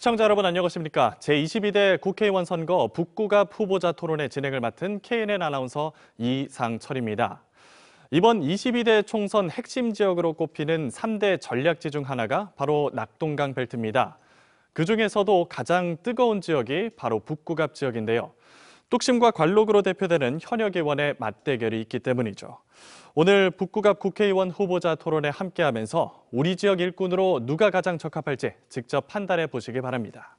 시청자 여러분 안녕하십니까? 제22대 국회의원 선거 북구갑 후보자 토론회 진행을 맡은 KNN 아나운서 이상철입니다. 이번 22대 총선 핵심 지역으로 꼽히는 3대 전략지 중 하나가 바로 낙동강 벨트입니다. 그중에서도 가장 뜨거운 지역이 바로 북구갑 지역인데요. 뚝심과 관록으로 대표되는 현역 의원의 맞대결이 있기 때문이죠. 오늘 북구갑 국회의원 후보자 토론에 함께하면서 우리 지역 일꾼으로 누가 가장 적합할지 직접 판단해 보시기 바랍니다.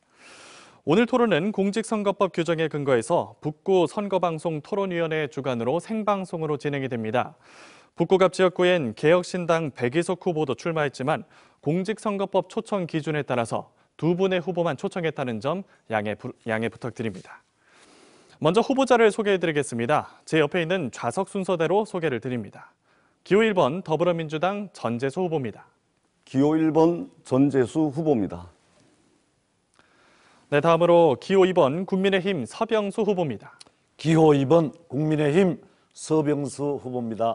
오늘 토론은 공직선거법 규정에 근거해서 북구 선거방송 토론위원회 주관으로 생방송으로 진행이 됩니다. 북구갑 지역구엔 개혁신당 백이석 후보도 출마했지만 공직선거법 초청 기준에 따라서 두 분의 후보만 초청했다는 점 양해 부탁드립니다. 먼저 후보자를 소개해드리겠습니다. 제 옆에 있는 좌석 순서대로 소개를 드립니다. 기호 1번 더불어민주당 전재수 후보입니다. 기호 1번 전재수 후보입니다. 네, 다음으로 기호 2번 국민의힘 서병수 후보입니다. 기호 2번 국민의힘 서병수 후보입니다.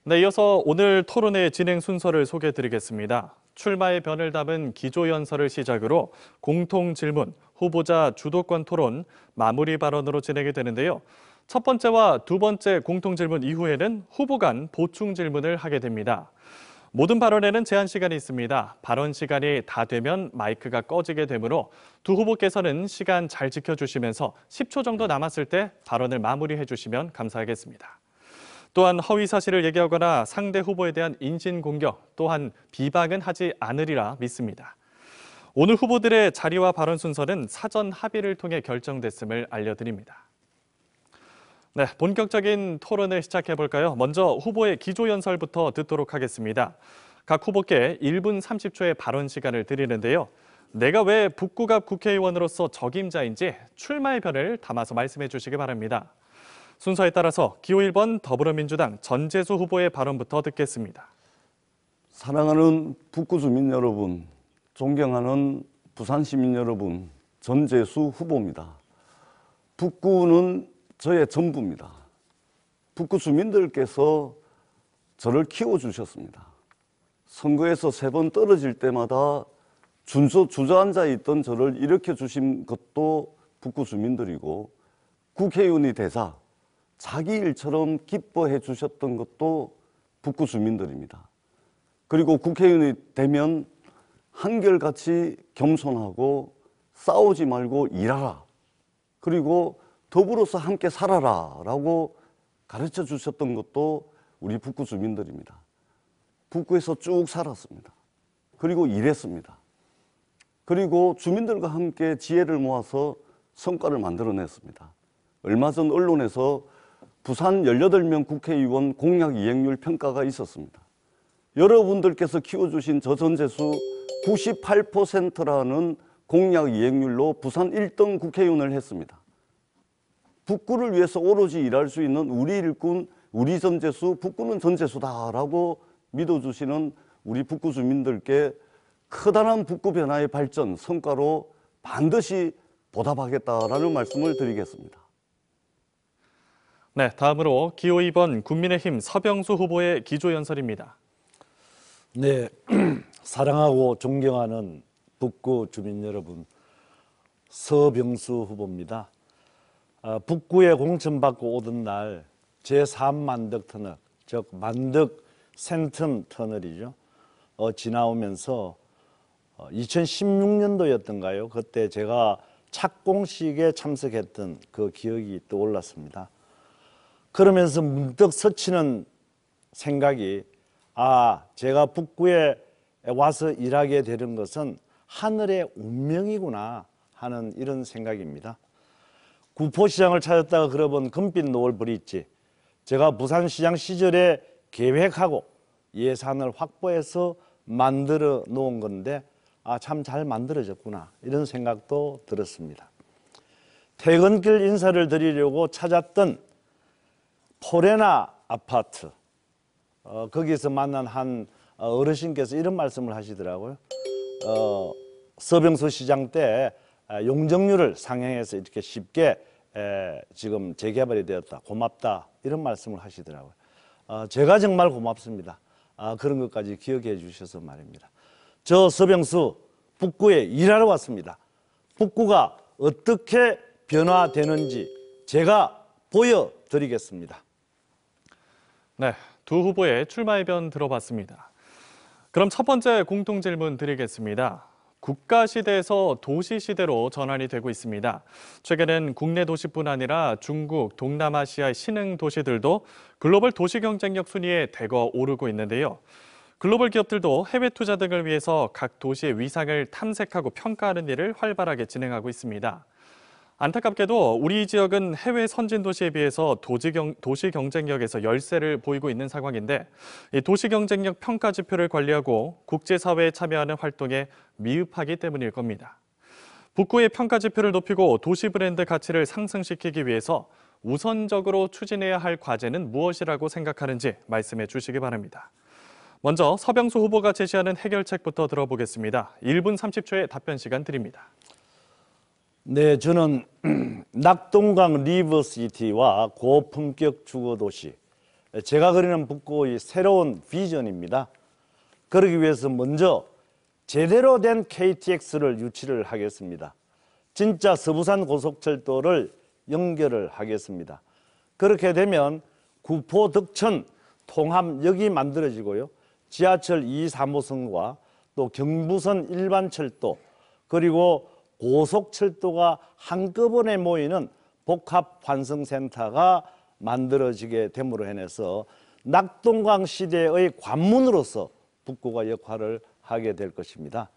네, 이어서 오늘 토론회 진행 순서를 소개해드리겠습니다. 출마의 변을 담은 기조연설을 시작으로 공통 질문, 후보자 주도권 토론, 마무리 발언으로 진행이 되는데요. 첫 번째와 두 번째 공통 질문 이후에는 후보 간 보충 질문을 하게 됩니다. 모든 발언에는 제한 시간이 있습니다. 발언 시간이 다 되면 마이크가 꺼지게 되므로 두 후보께서는 시간 잘 지켜주시면서 10초 정도 남았을 때 발언을 마무리해 주시면 감사하겠습니다. 또한 허위 사실을 얘기하거나 상대 후보에 대한 인신공격 또한 비방은 하지 않으리라 믿습니다. 오늘 후보들의 자리와 발언 순서는 사전 합의를 통해 결정됐음을 알려드립니다. 네, 본격적인 토론을 시작해볼까요? 먼저 후보의 기조연설부터 듣도록 하겠습니다. 각 후보께 1분 30초의 발언 시간을 드리는데요. 내가 왜 북구갑 국회의원으로서 적임자인지 출마의 변을 담아서 말씀해 주시기 바랍니다. 순서에 따라서 기호 1번 더불어민주당 전재수 후보의 발언부터 듣겠습니다. 사랑하는 북구 주민 여러분, 존경하는 부산 시민 여러분, 전재수 후보입니다. 북구는 저의 전부입니다. 북구 주민들께서 저를 키워주셨습니다. 선거에서 3번 떨어질 때마다 주저앉아 있던 저를 일으켜 주신 것도 북구 주민들이고 국회의원이 되자 자기 일처럼 기뻐해 주셨던 것도 북구 주민들입니다. 그리고 국회의원이 되면 한결같이 겸손하고 싸우지 말고 일하라. 그리고 더불어서 함께 살아라 라고 가르쳐 주셨던 것도 우리 북구 주민들입니다. 북구에서 쭉 살았습니다. 그리고 일했습니다. 그리고 주민들과 함께 지혜를 모아서 성과를 만들어냈습니다. 얼마 전 언론에서 부산 18명 국회의원 공약 이행률 평가가 있었습니다. 여러분들께서 키워주신 저 전재수 98%라는 공약 이행률로 부산 1등 국회의원을 했습니다. 북구를 위해서 오로지 일할 수 있는 우리 일꾼, 우리 전재수, 북구는 전재수다라고 믿어주시는 우리 북구 주민들께 커다란 북구 변화의 발전, 성과로 반드시 보답하겠다라는 말씀을 드리겠습니다. 네, 다음으로 기호 2번 국민의힘 서병수 후보의 기조연설입니다. 네, 사랑하고 존경하는 북구 주민 여러분, 서병수 후보입니다. 북구에 공천받고 오던 날 제3만덕 터널, 즉 만덕 센텀 터널이죠. 지나오면서 2016년도였던가요? 그때 제가 착공식에 참석했던 그 기억이 떠올랐습니다. 그러면서 문득 스치는 생각이 제가 북구에 와서 일하게 되는 것은 하늘의 운명이구나 하는 이런 생각입니다. 구포시장을 찾았다가 걸어본 금빛 노을 브릿지, 제가 부산시장 시절에 계획하고 예산을 확보해서 만들어 놓은 건데 참 잘 만들어졌구나 이런 생각도 들었습니다. 퇴근길 인사를 드리려고 찾았던 포레나 아파트, 거기서 만난 한 어르신께서 이런 말씀을 하시더라고요. 서병수 시장 때 용적률을 상향해서 이렇게 쉽게 지금 재개발이 되었다. 고맙다. 이런 말씀을 하시더라고요. 제가 정말 고맙습니다. 그런 것까지 기억해 주셔서 말입니다. 저 서병수 북구에 일하러 왔습니다. 북구가 어떻게 변화되는지 제가 보여드리겠습니다. 네, 두 후보의 출마 의견 들어봤습니다. 그럼 첫 번째 공통 질문 드리겠습니다. 국가 시대에서 도시 시대로 전환이 되고 있습니다. 최근엔 국내 도시뿐 아니라 중국, 동남아시아 신흥 도시들도 글로벌 도시 경쟁력 순위에 대거 오르고 있는데요. 글로벌 기업들도 해외 투자 등을 위해서 각 도시의 위상을 탐색하고 평가하는 일을 활발하게 진행하고 있습니다. 안타깝게도 우리 지역은 해외 선진 도시에 비해서 도시 경쟁력에서 열세를 보이고 있는 상황인데, 이 도시 경쟁력 평가 지표를 관리하고 국제사회에 참여하는 활동에 미흡하기 때문일 겁니다. 북구의 평가 지표를 높이고 도시 브랜드 가치를 상승시키기 위해서 우선적으로 추진해야 할 과제는 무엇이라고 생각하는지 말씀해 주시기 바랍니다. 먼저 서병수 후보가 제시하는 해결책부터 들어보겠습니다. 1분 30초의 답변 시간 드립니다. 네, 저는 낙동강 리버시티와 고품격 주거도시, 제가 그리는 북구의 새로운 비전입니다. 그러기 위해서 먼저 제대로 된 KTX를 유치를 하겠습니다. 진짜 서부산 고속철도를 연결을 하겠습니다. 그렇게 되면 구포 덕천 통합역이 만들어지고요. 지하철 2, 3호선과 또 경부선 일반철도 그리고 고속철도가 한꺼번에 모이는 복합환승센터가 만들어지게 됨으로 인해서 낙동강 시대의 관문으로서 북구가 역할을 하게 될 것입니다.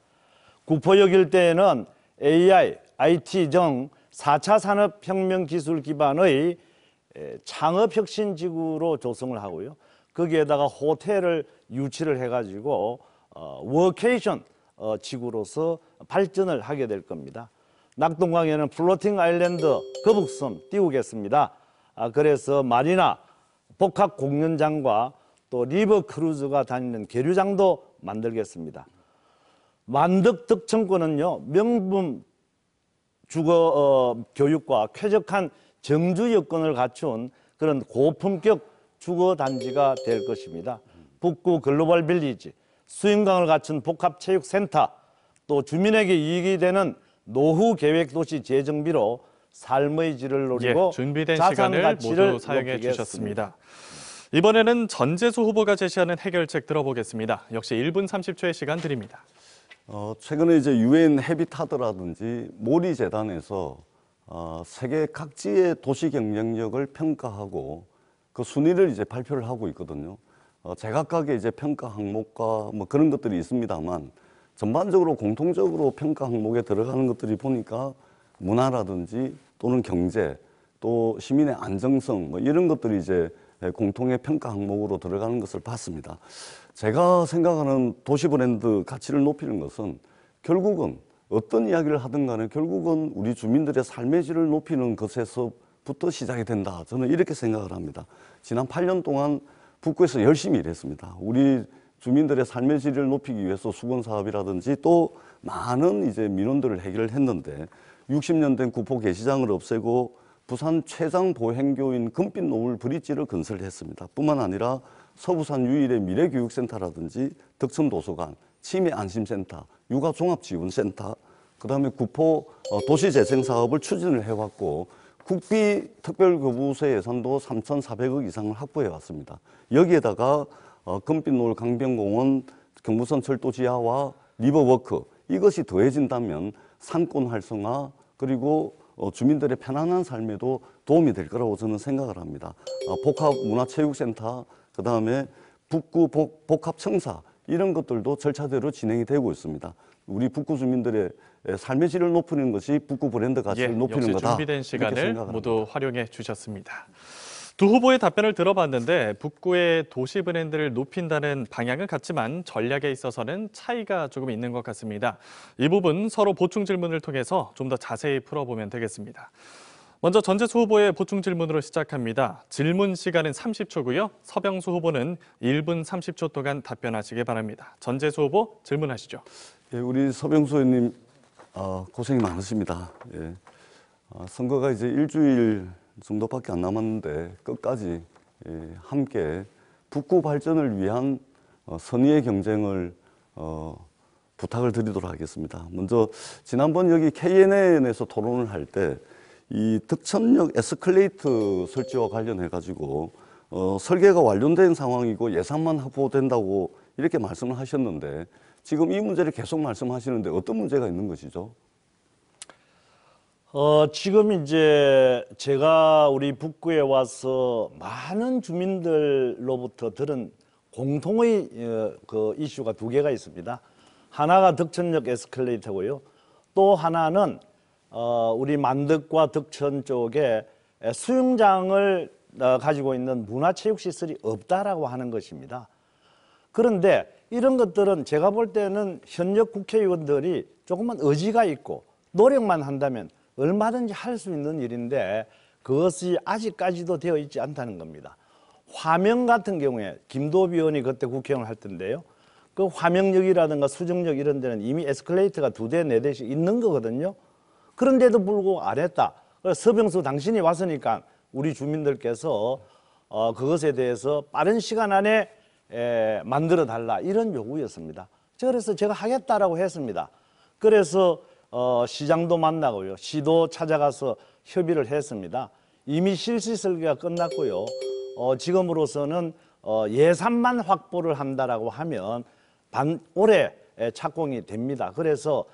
구포역 일대에는 AI, IT 등 4차 산업혁명 기술 기반의 창업혁신지구로 조성을 하고요. 거기에다가 호텔을 유치를 해가지고 워케이션 지구로서 발전을 하게 될 겁니다. 낙동강에는 플로팅 아일랜드 거북섬 띄우겠습니다. 그래서 마리나, 복합 공연장과 또 리버 크루즈가 다니는 계류장도 만들겠습니다. 만덕 덕천권은요, 명분 주거 교육과 쾌적한 정주 여건을 갖춘 그런 고품격 주거 단지가 될 것입니다. 북구 글로벌 빌리지, 수영강을 갖춘 복합체육센터, 또 주민에게 이익이 되는 노후 계획 도시 재정비로 삶의 질을 노리고 준비된 자산 시간을 가치를 모두 사용해 높이겠습니다. 주셨습니다. 이번에는 전재수 후보가 제시하는 해결책 들어보겠습니다. 역시 1분 30초의 시간 드립니다. 최근에 이제 유엔 헤비타드라든지 모리 재단에서 세계 각지의 도시 경쟁력을 평가하고 그 순위를 이제 발표를 하고 있거든요. 제각각의 이제 평가 항목과 뭐 그런 것들이 있습니다만 전반적으로 공통적으로 평가 항목에 들어가는 것들이 보니까 문화라든지 또는 경제 또 시민의 안정성 뭐 이런 것들이 이제 공통의 평가 항목으로 들어가는 것을 봤습니다. 제가 생각하는 도시 브랜드 가치를 높이는 것은 결국은 어떤 이야기를 하든 간에 결국은 우리 주민들의 삶의 질을 높이는 것에서부터 시작이 된다. 저는 이렇게 생각을 합니다. 지난 8년 동안 북구에서 열심히 일했습니다. 우리 주민들의 삶의 질을 높이기 위해서 수건 사업이라든지 또 많은 이제 민원들을 해결했는데 60년 된 구포 게시장을 없애고 부산 최장 보행교인 금빛 노을 브릿지를 건설했습니다. 뿐만 아니라 서부산 유일의 미래교육센터라든지 덕천도서관, 치매안심센터, 육아종합지원센터, 그다음에 구포 도시재생사업을 추진을 해왔고 국비 특별교부세 예산도 3,400억 이상을 확보해 왔습니다. 여기에다가 금빛노을 강변공원, 경부선 철도 지하와 리버워크 이것이 더해진다면 상권 활성화 그리고 주민들의 편안한 삶에도 도움이 될 거라고 저는 생각을 합니다. 복합문화체육센터, 그다음에 북구 복합청사 이런 것들도 절차대로 진행이 되고 있습니다. 우리 북구 주민들의 삶의 질을 높이는 것이 북구 브랜드 가치를 높이는 역시 거다. 준비된 시간을 모두 모두 활용해 주셨습니다. 두 후보의 답변을 들어봤는데 북구의 도시 브랜드를 높인다는 방향은 같지만 전략에 있어서는 차이가 조금 있는 것 같습니다. 이 부분 서로 보충 질문을 통해서 좀 더 자세히 풀어보면 되겠습니다. 먼저 전재수 후보의 보충 질문으로 시작합니다. 질문 시간은 30초고요. 서병수 후보는 1분 30초 동안 답변하시기 바랍니다. 전재수 후보 질문하시죠. 예, 우리 서병수 의원님 고생이 많으십니다. 예. 선거가 이제 일주일 정도밖에 안 남았는데 끝까지 함께 북구 발전을 위한 선의의 경쟁을 부탁을 드리도록 하겠습니다. 먼저 지난번 여기 KNN에서 토론을 할 때 이 덕천역 에스컬레이터 설치와 관련해 가지고 설계가 완료된 상황이고 예산만 확보된다고 이렇게 말씀을 하셨는데 지금 이 문제를 계속 말씀하시는데 어떤 문제가 있는 것이죠? 지금 이제 제가 우리 북구에 와서 많은 주민들로부터 들은 공통의 그 이슈가 두 개가 있습니다. 하나가 덕천역 에스컬레이터고요. 또 하나는 우리 만덕과 덕천 쪽에 수영장을 가지고 있는 문화체육시설이 없다라고 하는 것입니다. 그런데 이런 것들은 제가 볼 때는 현역 국회의원들이 조금만 의지가 있고 노력만 한다면 얼마든지 할 수 있는 일인데 그것이 아직까지도 되어 있지 않다는 겁니다. 화명 같은 경우에 김도비 의원이 그때 국회의원을 할 텐데요. 그 화명역이라든가 수정역 이런 데는 이미 에스컬레이터가 2대, 4대씩 있는 거거든요. 그런데도 불구하고 안 했다. 그래서 서병수 당신이 왔으니까 우리 주민들께서 그것에 대해서 빠른 시간 안에 만들어 달라 이런 요구였습니다. 그래서 제가 하겠다라고 했습니다. 그래서 시장도 만나고요. 시도 찾아가서 협의를 했습니다. 이미 실시 설계가 끝났고요. 지금으로서는 예산만 확보를 한다라고 하면 올해 착공이 됩니다. 그래서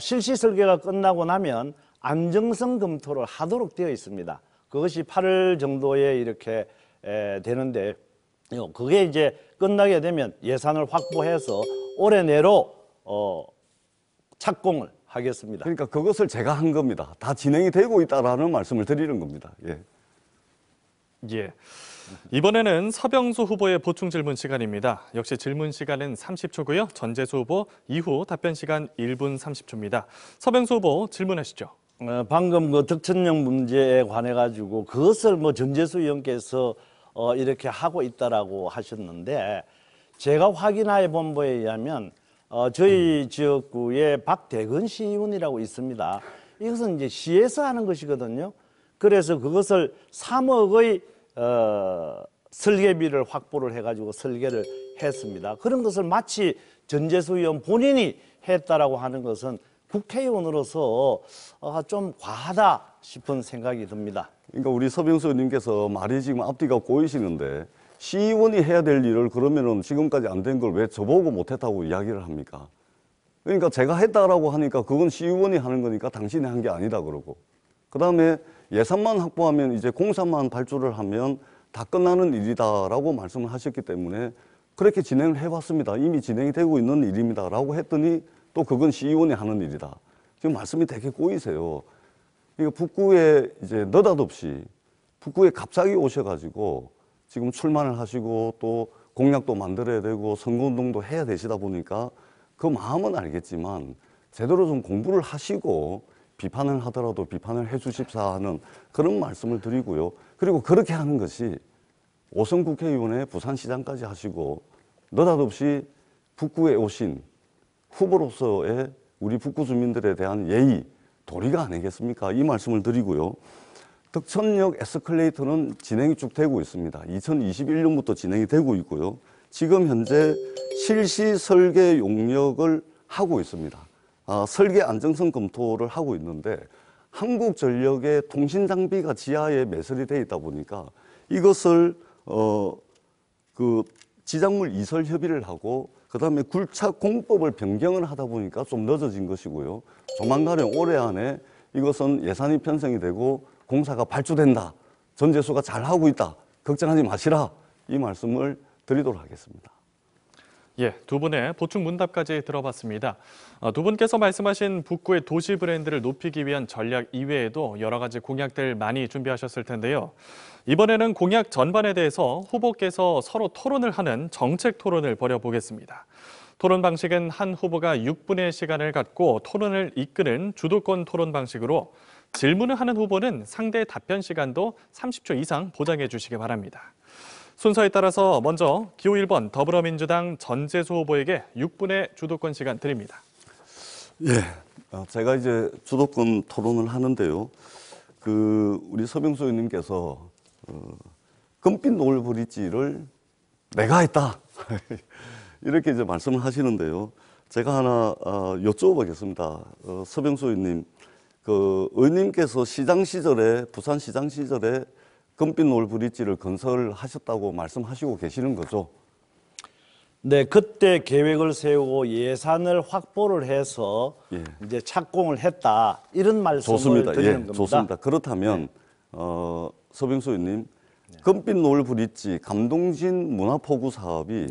실시 설계가 끝나고 나면 안정성 검토를 하도록 되어 있습니다. 그것이 8월 정도에 이렇게 되는데 그게 이제 끝나게 되면 예산을 확보해서 올해 내로 착공을 하겠습니다. 그러니까 그것을 제가 한 겁니다. 다 진행이 되고 있다라는 말씀을 드리는 겁니다. 예. 예. 이번에는 서병수 후보의 보충 질문 시간입니다. 역시 질문 시간은 30초고요. 전재수 후보 이후 답변 시간 1분 30초입니다. 서병수 후보 질문하시죠. 방금 그 덕천역 문제에 관해 가지고 그것을 뭐 전재수 의원께서 이렇게 하고 있다라고 하셨는데 제가 확인해 본 바에 의하면 저희 지역구에 박대근 시의원이라고 있습니다. 이것은 이제 시에서 하는 것이거든요. 그래서 그것을 3억의 설계비를 확보를 해가지고 설계를 했습니다. 그런 것을 마치 전재수 의원 본인이 했다라고 하는 것은 국회의원으로서 좀 과하다 싶은 생각이 듭니다. 그러니까 우리 서병수 의원님께서 말이 지금 앞뒤가 꼬이시는데 시의원이 해야 될 일을 그러면은 지금까지 안 된 걸 왜 저보고 못했다고 이야기를 합니까? 그러니까 제가 했다라고 하니까 그건 시의원이 하는 거니까 당신이 한 게 아니다 그러고 그 다음에 예산만 확보하면 이제 공사만 발주를 하면 다 끝나는 일이다라고 말씀을 하셨기 때문에 그렇게 진행을 해봤습니다. 이미 진행이 되고 있는 일입니다라고 했더니 또 그건 시의원이 하는 일이다. 지금 말씀이 되게 꼬이세요. 그러니까 북구에 이제 느닷없이 북구에 갑자기 오셔가지고 지금 출마를 하시고 또 공약도 만들어야 되고 선거운동도 해야 되시다 보니까 그 마음은 알겠지만 제대로 좀 공부를 하시고 비판을 하더라도 비판을 해 주십사 하는 그런 말씀을 드리고요. 그리고 그렇게 하는 것이 오선 국회의원의 부산시장까지 하시고 느닷없이 북구에 오신 후보로서의 우리 북구 주민들에 대한 예의, 도리가 아니겠습니까? 이 말씀을 드리고요. 덕천역 에스컬레이터는 진행이 쭉 되고 있습니다. 2021년부터 진행이 되고 있고요. 지금 현재 실시 설계 용역을 하고 있습니다. 설계 안정성 검토를 하고 있는데 한국전력의 통신 장비가 지하에 매설이 되어 있다 보니까 이것을 그 지작물 이설 협의를 하고 그다음에 굴착 공법을 변경을 하다 보니까 좀 늦어진 것이고요. 조만간에 올해 안에 이것은 예산이 편성이 되고 공사가 발주된다. 전재수가 잘하고 있다. 걱정하지 마시라. 이 말씀을 드리도록 하겠습니다. 예, 두 분의 보충 문답까지 들어봤습니다. 두 분께서 말씀하신 북구의 도시 브랜드를 높이기 위한 전략 이외에도 여러 가지 공약들 많이 준비하셨을 텐데요. 이번에는 공약 전반에 대해서 후보께서 서로 토론을 하는 정책 토론을 벌여보겠습니다. 토론 방식은 한 후보가 6분의 시간을 갖고 토론을 이끄는 주도권 토론 방식으로 질문을 하는 후보는 상대의 답변 시간도 30초 이상 보장해 주시기 바랍니다. 순서에 따라서 먼저 기호 1번 더불어민주당 전재수 후보에게 6분의 주도권 시간 드립니다. 예, 제가 이제 주도권 토론을 하는데요. 우리 서병수 의원님께서 금빛 노을 브릿지를 내가 했다 이렇게 이제 말씀을 하시는데요. 제가 하나 여쭤보겠습니다. 서병수 의원님, 그 의원님께서 시장 시절에 부산 시장 시절에 금빛 노을 브릿지를 건설하셨다고 말씀하시고 계시는 거죠? 네, 그때 계획을 세우고 예산을 확보를 해서 예. 이제 착공을 했다 이런 말씀을 좋습니다. 드리는 예, 겁니다. 좋습니다. 그렇다면 서병수 의원님, 금빛 노을 브릿지 감동진 문화포구 사업이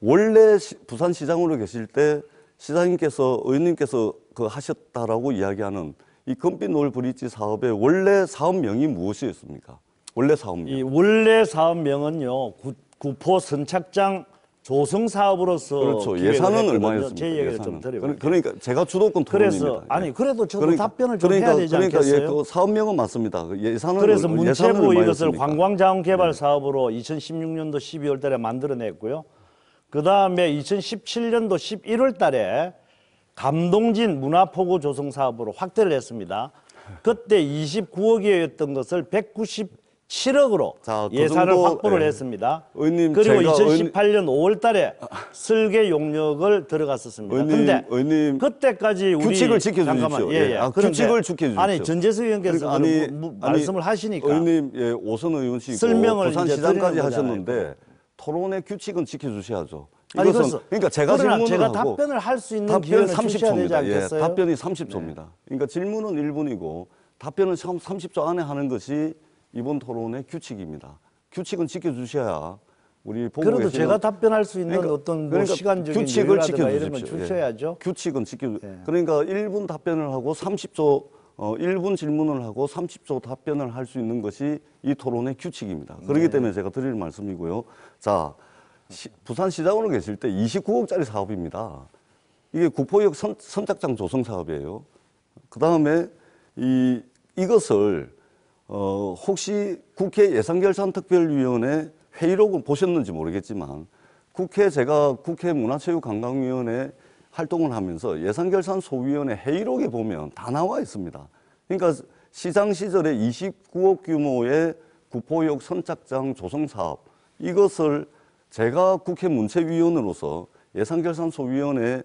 원래 부산 시장으로 계실 때 시장님께서 의원님께서 그 하셨다라고 이야기하는 이 금빛 노을 브릿지 사업의 원래 사업명이 무엇이었습니까? 원래 사업명. 이 원래 사업명은요 구포 선착장 조성 사업으로서 그렇죠. 기획을 예산은 했거든요. 얼마였습니까? 제 얘기를 예산은. 좀 드려볼게요. 그러니까 제가 주도권 토론입니다. 그래서 아니 예. 그래도 저도 답변을 좀 해야 되지 그러니까 않겠어요? 예, 그 사업명은 맞습니다. 그 예산은 그래서 예산은 문체부 이것을 얼마였습니까? 관광자원개발 사업으로 2016년도 12월 달에 만들어냈고요. 그다음에 2017년도 11월 달에 감동진 문화포구 조성 사업으로 확대를 했습니다. 그때 29억이었던 것을 197억으로 자, 그 예산을 정도, 확보를 예. 했습니다. 의원님, 그리고 제가 2018년 5월 달에 설계 용역을 들어갔었습니다. 근데 의원님, 그때까지 우리 규칙을 지켜주십시오. 잠깐만, 예. 아, 그런데 규칙을 지켜주십시오. 아니 전재수 의원께서 그러니까 말씀을 하시니까 의원님, 예, 오선 의원시고 설명을 이제 부산시장까지 드리는 하셨는데 토론의 규칙은 지켜주셔야죠. 아니, 이것은 그러니까 제가 그러나 질문을 제가 하고 답변을 할 수 있는 답변 기회는 주셔야 되지 30초입니다. 않겠어요? 예, 답변이 30초입니다. 그러니까 질문은 1분이고 답변은 30초 안에 하는 것이 이번 토론의 규칙입니다. 규칙은 지켜주셔야 우리 보고 그래도 계시는 제가 답변할 수 있는 어떤 뭐 시간적인 규칙을 여유라든가 이런 건 지켜주십시오. 주셔야죠. 예. 규칙은 그러니까 1분 답변을 하고 30초 1분 질문을 하고 30초 답변을 할 수 있는 것이 이 토론의 규칙입니다. 그렇기 때문에 제가 드릴 말씀이고요. 자, 부산시장으로 계실 때 29억짜리 사업입니다. 이게 구포역 선착장 조성 사업이에요. 그 다음에 이것을 혹시 국회 예산결산특별위원회 회의록을 보셨는지 모르겠지만 제가 국회 문화체육관광위원회 활동을 하면서 예산결산소위원회 회의록에 보면 다 나와 있습니다. 그러니까 시장 시절에 29억 규모의 구포역 선착장 조성 사업 이것을 제가 국회 문체위원으로서 예산결산소위원회에서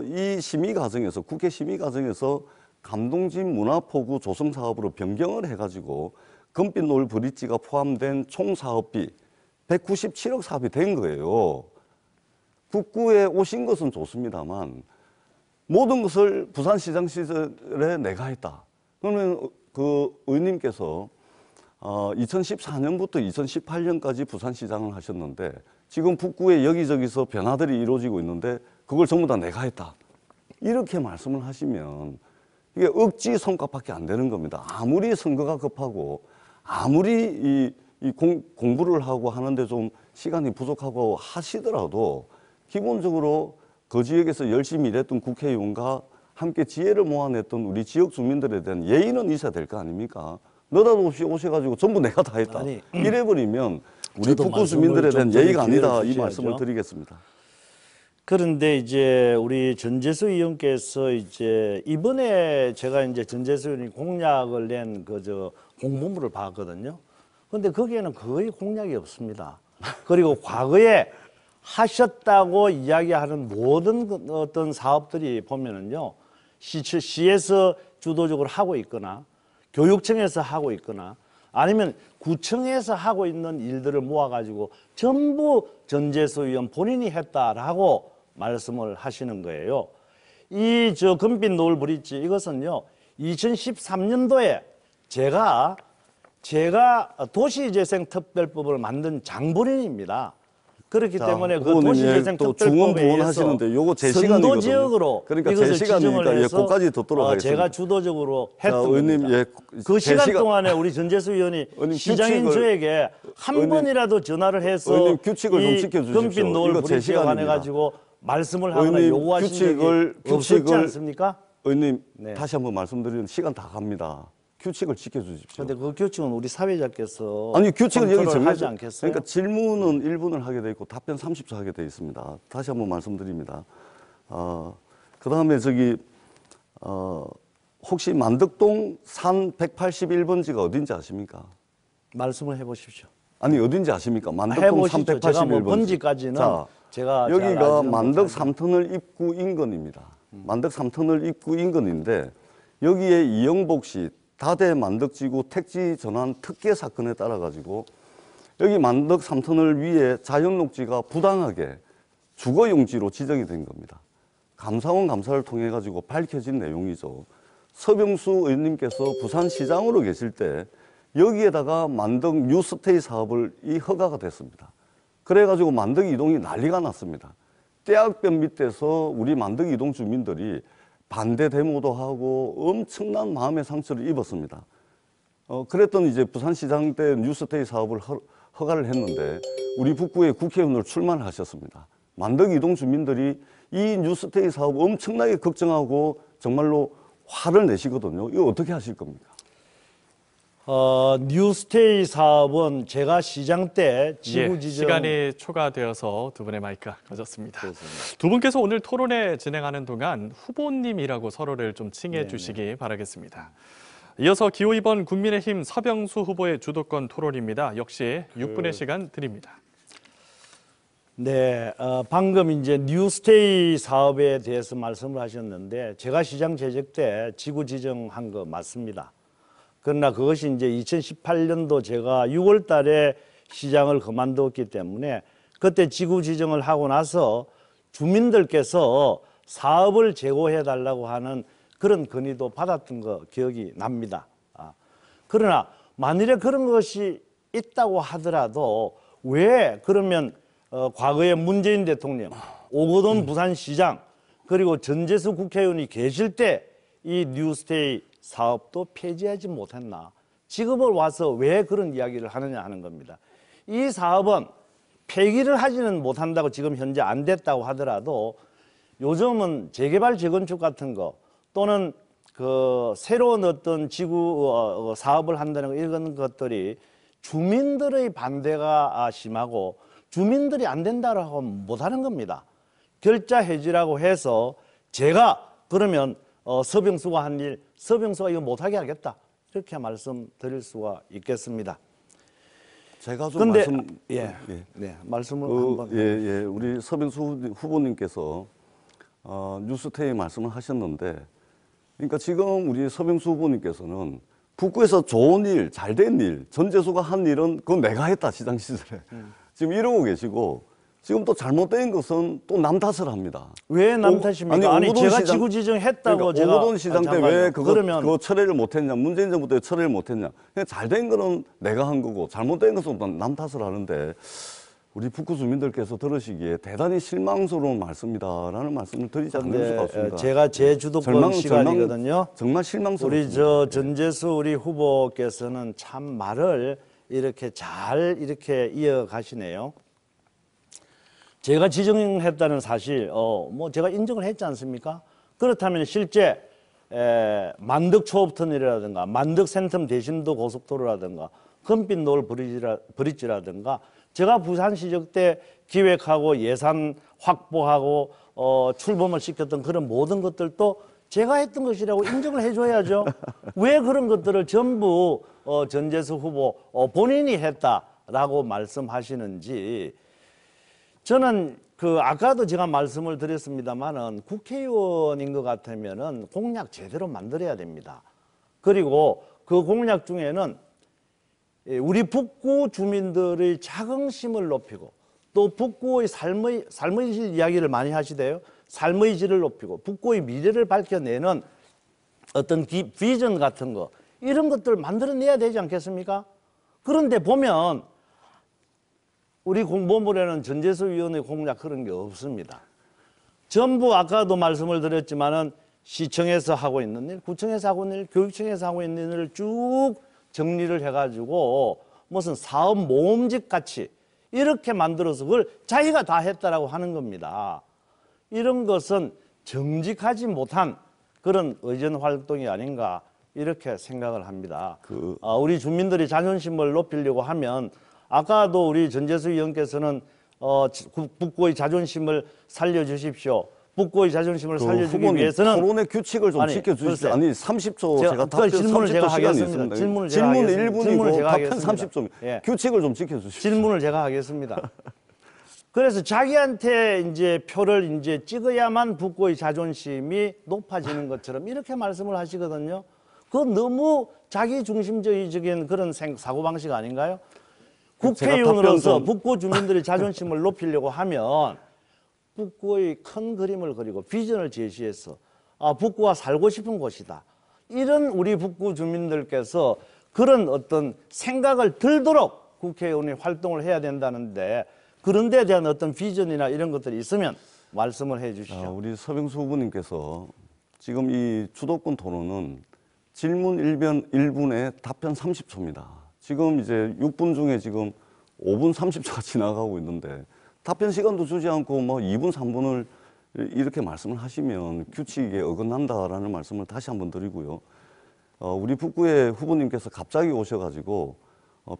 이 심의 과정에서 국회 심의 과정에서 감동진 문화포구 조성 사업으로 변경을 해가지고 금빛 노을 브릿지가 포함된 총 사업비 197억 사업이 된 거예요. 북구에 오신 것은 좋습니다만 모든 것을 부산시장 시절에 내가 했다. 그러면 그 의원님께서 2014년부터 2018년까지 부산시장을 하셨는데 지금 북구에 여기저기서 변화들이 이루어지고 있는데 그걸 전부 다 내가 했다. 이렇게 말씀을 하시면 이게 억지 성과밖에 안 되는 겁니다. 아무리 선거가 급하고 아무리 공부를 하고 하는데 좀 시간이 부족하고 하시더라도 기본적으로 그 지역에서 열심히 일했던 국회의원과 함께 지혜를 모아냈던 우리 지역 주민들에 대한 예의는 있어야 될 거 아닙니까? 느닷없이 오셔가지고 전부 내가 다 했다. 아니, 이래버리면 우리 저도 북구 주민들에 대한 말씀을 예의가 좀 아니다. 기회를 이 주셔야죠. 말씀을 드리겠습니다. 그런데 이제 우리 전재수 의원께서 이제 이번에 제가 이제 전재수 의원이 공약을 낸 그 공보물을 봤거든요. 근데 거기에는 거의 공약이 없습니다. 그리고 과거에 하셨다고 이야기하는 모든 어떤 사업들이 보면은요, 시에서 주도적으로 하고 있거나 교육청에서 하고 있거나 아니면 구청에서 하고 있는 일들을 모아가지고 전부 전재수 의원 본인이 했다라고 말씀을 하시는 거예요. 이 금빛 노을 브릿지 이것은요 2013년도에 제가 도시재생특별법을 만든 장본인입니다. 그렇기 때문에 그 후보님, 또 도시재생특별법에 중언부언 의해서 하시는데 요거 제 선도 시간이거든요. 지역으로 그러니까 제 이것을 시간이니까 지정을 해서 거기까지 듣도록 하겠습니다. 제가 주도적으로 자, 했던 의원님, 겁니다. 제 그 시간 시간- 동안에 우리 전재수 의원이 의원님, 시장인 규칙을- 저에게 한 의원님, 번이라도 전화를 해서 의원님, 규칙을 좀 이 지켜주십시오. 금빛 노을 이거 제 브릿지에 관해 시간입니다. 가지고 말씀을 하거나 의원님, 요구하신 적이 없었지 않습니까? 의원님 네. 다시 한번 말씀드리면 시간 다 갑니다. 규칙을 지켜주십시오. 그런데 그 규칙은 우리 사회자께서 아니 규칙은 여기 컨트롤 하지 정해져 않겠어요? 그러니까 질문은 1분을 하게 돼 있고 답변 30초 하게 돼 있습니다. 다시 한번 말씀드립니다. 그다음에 혹시 만덕동 산 181번지가 어딘지 아십니까? 말씀을 해보십시오. 아니 어딘지 아십니까? 만덕동 해보시죠. 제가 뭐 381번. 번지까지는 제가 잘 여기가 알지는 만덕 못하니까. 3터널 입구 인근입니다. 만덕 3터널 입구 인근인데 여기에 이영복 씨 다대 만덕지구 택지 전환 특혜 사건에 따라 가지고 여기 만덕 3터널 위에 자연녹지가 부당하게 주거용지로 지정이 된 겁니다. 감사원 감사를 통해 가지고 밝혀진 내용이죠. 서병수 의원님께서 부산시장으로 계실 때 여기에다가 만덕 뉴스테이 사업을 허가가 됐습니다. 그래가지고 만덕 이동이 난리가 났습니다. 대학변 밑에서 우리 만덕 이동 주민들이 반대 데모도 하고 엄청난 마음의 상처를 입었습니다. 그랬더니 이제 부산시장 때 뉴스테이 사업을 허가를 했는데 우리 북구에 국회의원을 출마하셨습니다. 만덕 이동 주민들이 이 뉴스테이 사업 엄청나게 걱정하고 정말로 화를 내시거든요. 이거 어떻게 하실 겁니까? 뉴스테이 사업은 제가 시장 때 지구 예, 지정 시간이 초과되어서 두 분의 마이크가 꺼졌습니다. 두 분께서 오늘 토론회 진행하는 동안 후보님이라고 서로를 좀 칭해 주시기 바라겠습니다. 이어서 기호 2번 국민의힘 서병수 후보의 주도권 토론입니다. 역시 6분의 시간 드립니다. 네, 방금 이제 뉴스테이 사업에 대해서 말씀을 하셨는데 제가 시장 재직 때 지구 지정한 거 맞습니다. 그러나 그것이 이제 2018년도 제가 6월 달에 시장을 그만두었기 때문에 그때 지구 지정을 하고 나서 주민들께서 사업을 제고해 달라고 하는 그런 건의도 받았던 거 기억이 납니다. 그러나 만일에 그런 것이 있다고 하더라도 왜 그러면 과거에 문재인 대통령, 오거돈 부산시장 그리고 전재수 국회의원이 계실 때 이 뉴스테이 사업도 폐지하지 못했나? 지금을 와서 왜 그런 이야기를 하느냐 하는 겁니다. 이 사업은 폐기를 하지는 못한다고 지금 현재 안 됐다고 하더라도 요즘은 재개발 재건축 같은 거 또는 그 새로운 어떤 지구 사업을 한다는 거 이런 것들이 주민들의 반대가 심하고 주민들이 안 된다고 하면 못하는 겁니다. 결자 해지라고 해서 제가 그러면 서병수가 한 일, 서병수가 이거 못하게 하겠다 이렇게 말씀드릴 수가 있겠습니다. 제가 좀 근데 말씀을 한번. 우리 서병수 후보님께서 뉴스테이 말씀을 하셨는데, 그러니까 지금 우리 서병수 후보님께서는 북구에서 좋은 일, 잘된 일, 전재수가 한 일은 그건 내가 했다 시장 시절에 지금 이러고 계시고. 지금 또 잘못된 것은 또 남 탓을 합니다. 왜 남 탓입니까? 아니 제가 시장, 지구 지정했다고 그러니까 제가 오거돈 시장 때 왜 그거 처리를 못했냐, 문재인 정부 때 처리를 못했냐. 그냥 잘된 거는 내가 한 거고 잘못된 것은 남 탓을 하는데 우리 북구 주민들께서 들으시기에 대단히 실망스러운 말씀이다라는 말씀을 드리지 않을 수가 없습니다. 제가 제 주도권 시간이거든요. 정말 실망스럽습니다. 우리 저 전재수 우리 후보께서는 참 말을 이렇게 잘 이렇게 이어가시네요. 제가 지정했다는 사실, 뭐 제가 인정을 했지 않습니까? 그렇다면 실제 만덕 초업터널이라든가 만덕 센텀 대신도 고속도로라든가 금빛 노을 브릿지라든가 제가 부산시적 때 기획하고 예산 확보하고 출범을 시켰던 그런 모든 것들도 제가 했던 것이라고 인정을 해줘야죠. 왜 그런 것들을 전부 전재수 후보 본인이 했다라고 말씀하시는지. 저는 아까도 제가 말씀을 드렸습니다만은 국회의원인 것 같으면은 공약 제대로 만들어야 됩니다. 그리고 그 공약 중에는 우리 북구 주민들의 자긍심을 높이고 또 북구의 삶의 질 이야기를 많이 하시대요. 삶의 질을 높이고 북구의 미래를 밝혀내는 어떤 비전 같은 거 이런 것들 만들어내야 되지 않겠습니까? 그런데 보면 우리 공보물에는 전재수 위원의 공약 그런 게 없습니다. 전부 아까도 말씀을 드렸지만은 시청에서 하고 있는 일, 구청에서 하고 있는 일, 교육청에서 하고 있는 일을 쭉 정리를 해가지고 무슨 사업 모음집 같이 이렇게 만들어서 그걸 자기가 다 했다라고 하는 겁니다. 이런 것은 정직하지 못한 그런 의전 활동이 아닌가 이렇게 생각을 합니다. 우리 주민들이 자존심을 높이려고 하면 아까도 우리 전재수 의원께서는 북구의 자존심을 살려주십시오. 북구의 자존심을 그 살려주기 후보님, 위해서는 토론의 규칙을 좀 아니, 지켜주십시오. 글쎄. 아니 30초 제가 제가 그 답변 질문을 30초 제가 시간이 하겠습니다. 있습니다. 질문을 제가 질문 하겠습니다. 질문을 1분이고 제가 답변 하겠습니다. 30초. 예. 규칙을 좀 지켜주십시오. 질문을 제가 하겠습니다. 그래서 자기한테 이제 표를 이제 찍어야만 북구의 자존심이 높아지는 것처럼 이렇게 말씀을 하시거든요. 그건 너무 자기 중심적인 그런 사고방식 아닌가요? 국회의원으로서 답변 좀- 북구 주민들의 자존심을 높이려고 하면 북구의 큰 그림을 그리고 비전을 제시해서 북구가 살고 싶은 곳이다. 이런 우리 북구 주민들께서 그런 어떤 생각을 들도록 국회의원이 활동을 해야 된다는데 그런 데에 대한 어떤 비전이나 이런 것들이 있으면 말씀을 해 주시죠. 우리 서병수 후보님께서 지금 이 주도권 토론은 질문 1분에 답변 30초입니다. 지금 이제 6분 중에 지금 5분 30초가 지나가고 있는데 답변 시간도 주지 않고 뭐 2분 3분을 이렇게 말씀을 하시면 규칙에 어긋난다라는 말씀을 다시 한번 드리고요. 우리 북구의 후보님께서 갑자기 오셔가지고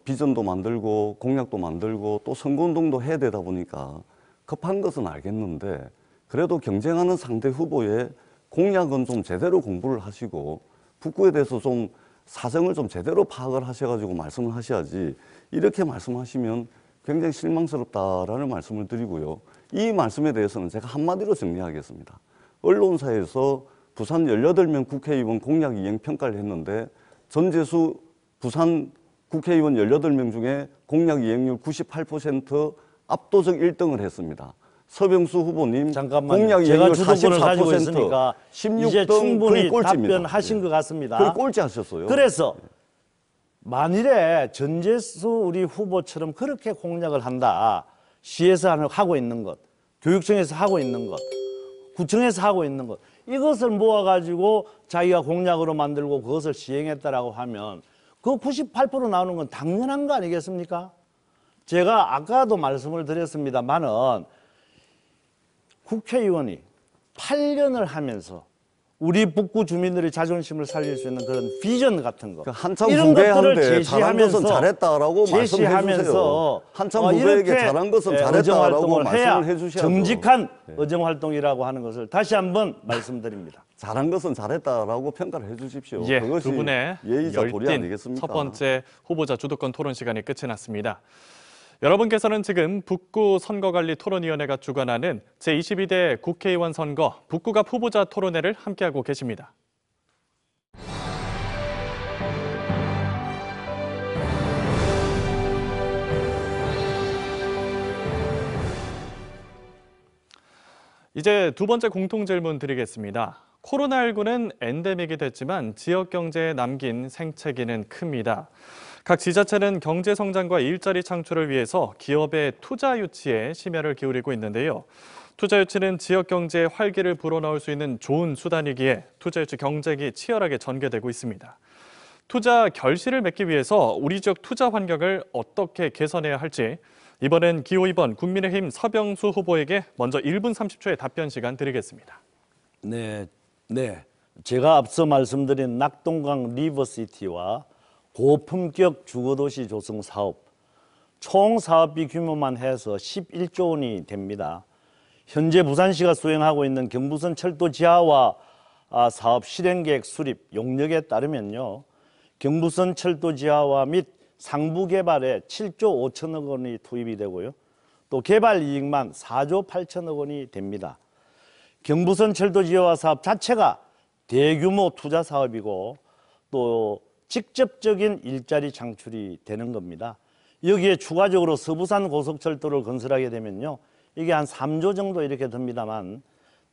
비전도 만들고 공약도 만들고 또 선거운동도 해야 되다 보니까 급한 것은 알겠는데 그래도 경쟁하는 상대 후보의 공약은 좀 제대로 공부를 하시고 북구에 대해서 좀 사정을 좀 제대로 파악을 하셔가지고 말씀을 하셔야지 이렇게 말씀하시면 굉장히 실망스럽다라는 말씀을 드리고요. 이 말씀에 대해서는 제가 한마디로 정리하겠습니다. 언론사에서 부산 18명 국회의원 공약 이행 평가를 했는데 전재수 부산 국회의원 18명 중에 공약 이행률 98% 압도적 1등을 했습니다. 서병수 후보님 잠깐만요. 공약 제가 이행률 주도권을 가지고 44%, 있으니까 16등 이제 충분히 거의 꼴찌입니다. 답변하신 것 같습니다. 거의 꼴찌 하셨어요. 그래서 만일에 전재수 우리 후보처럼 그렇게 공약을 한다. 시에서 하고 있는 것, 교육청에서 하고 있는 것, 구청에서 하고 있는 것 이것을 모아가지고 자기가 공약으로 만들고 그것을 시행했다라고 하면 그 98% 나오는 건 당연한 거 아니겠습니까? 제가 아까도 말씀을 드렸습니다만은 국회의원이 8년을 하면서 우리 북구 주민들의 자존심을 살릴 수 있는 그런 비전 같은 거 한참 이런 것들을 후배한테 잘한 제시하면서 것은 잘했다라고 말씀해 주세요. 한참 후배에게 이렇게 잘한 것은 의정 잘했다라고 활동을 해야 말씀을 해 주셔야죠. 정직한 의정 활동이라고 하는 것을 다시 한번 말씀드립니다. 잘한 것은 잘했다라고 평가를 해 주십시오. 예, 그것이 두 분의 예의자 도리 열띤 아니겠습니까? 첫 번째 후보자 주도권 토론 시간이 끝이 났습니다. 여러분께서는 지금 북구 선거관리토론위원회가 주관하는 제22대 국회의원 선거 북구갑 후보자 토론회를 함께하고 계십니다. 이제 두 번째 공통질문 드리겠습니다. 코로나19는 엔데믹이 됐지만 지역 경제에 남긴 생채기는 큽니다. 각 지자체는 경제 성장과 일자리 창출을 위해서 기업의 투자 유치에 심혈을 기울이고 있는데요. 투자 유치는 지역 경제에 활기를 불어넣을 수 있는 좋은 수단이기에 투자 유치 경쟁이 치열하게 전개되고 있습니다. 투자 결실을 맺기 위해서 우리 지역 투자 환경을 어떻게 개선해야 할지 이번엔 기호 2번 국민의힘 서병수 후보에게 먼저 1분 30초의 답변 시간 드리겠습니다. 네. 제가 앞서 말씀드린 낙동강 리버시티와 고품격 주거도시 조성 사업, 총 사업비 규모만 해서 11조 원이 됩니다. 현재 부산시가 수행하고 있는 경부선 철도 지하화 사업 실행계획 수립 용역에 따르면요. 경부선 철도 지하화 및 상부 개발에 7조 5천억 원이 투입이 되고요. 또 개발 이익만 4조 8천억 원이 됩니다. 경부선 철도 지하화 사업 자체가 대규모 투자 사업이고 또 직접적인 일자리 창출이 되는 겁니다. 여기에 추가적으로 서부산 고속철도를 건설하게 되면요. 이게 한 3조 정도 이렇게 듭니다만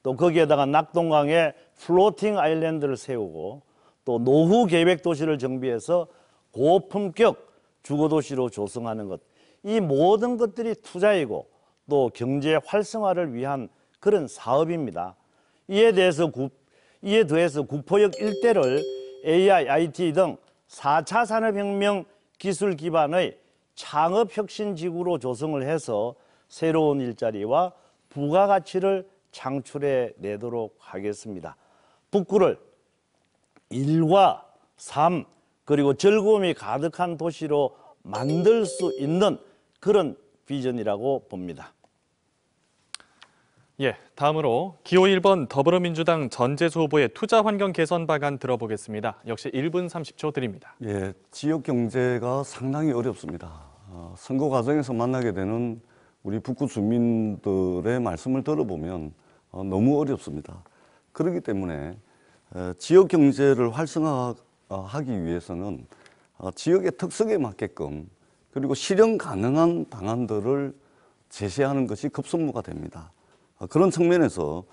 또 거기에다가 낙동강에 플로팅 아일랜드를 세우고 또 노후 계획 도시를 정비해서 고품격 주거도시로 조성하는 것. 이 모든 것들이 투자이고 또 경제 활성화를 위한 그런 사업입니다. 이에 대해서 구포역 일대를 AI, IT 등 4차 산업혁명 기술 기반의 창업혁신지구로 조성을 해서 새로운 일자리와 부가가치를 창출해 내도록 하겠습니다. 북구를 일과 삶 그리고 즐거움이 가득한 도시로 만들 수 있는 그런 비전이라고 봅니다. 예, 다음으로 기호 1번 더불어민주당 전재수 후보의 투자 환경 개선 방안 들어보겠습니다. 역시 1분 30초 드립니다. 예, 지역 경제가 상당히 어렵습니다. 선거 과정에서 만나게 되는 우리 북구 주민들의 말씀을 들어보면 너무 어렵습니다. 그렇기 때문에 지역 경제를 활성화하기 위해서는 지역의 특성에 맞게끔 그리고 실현 가능한 방안들을 제시하는 것이 급선무가 됩니다. 그런 측면에서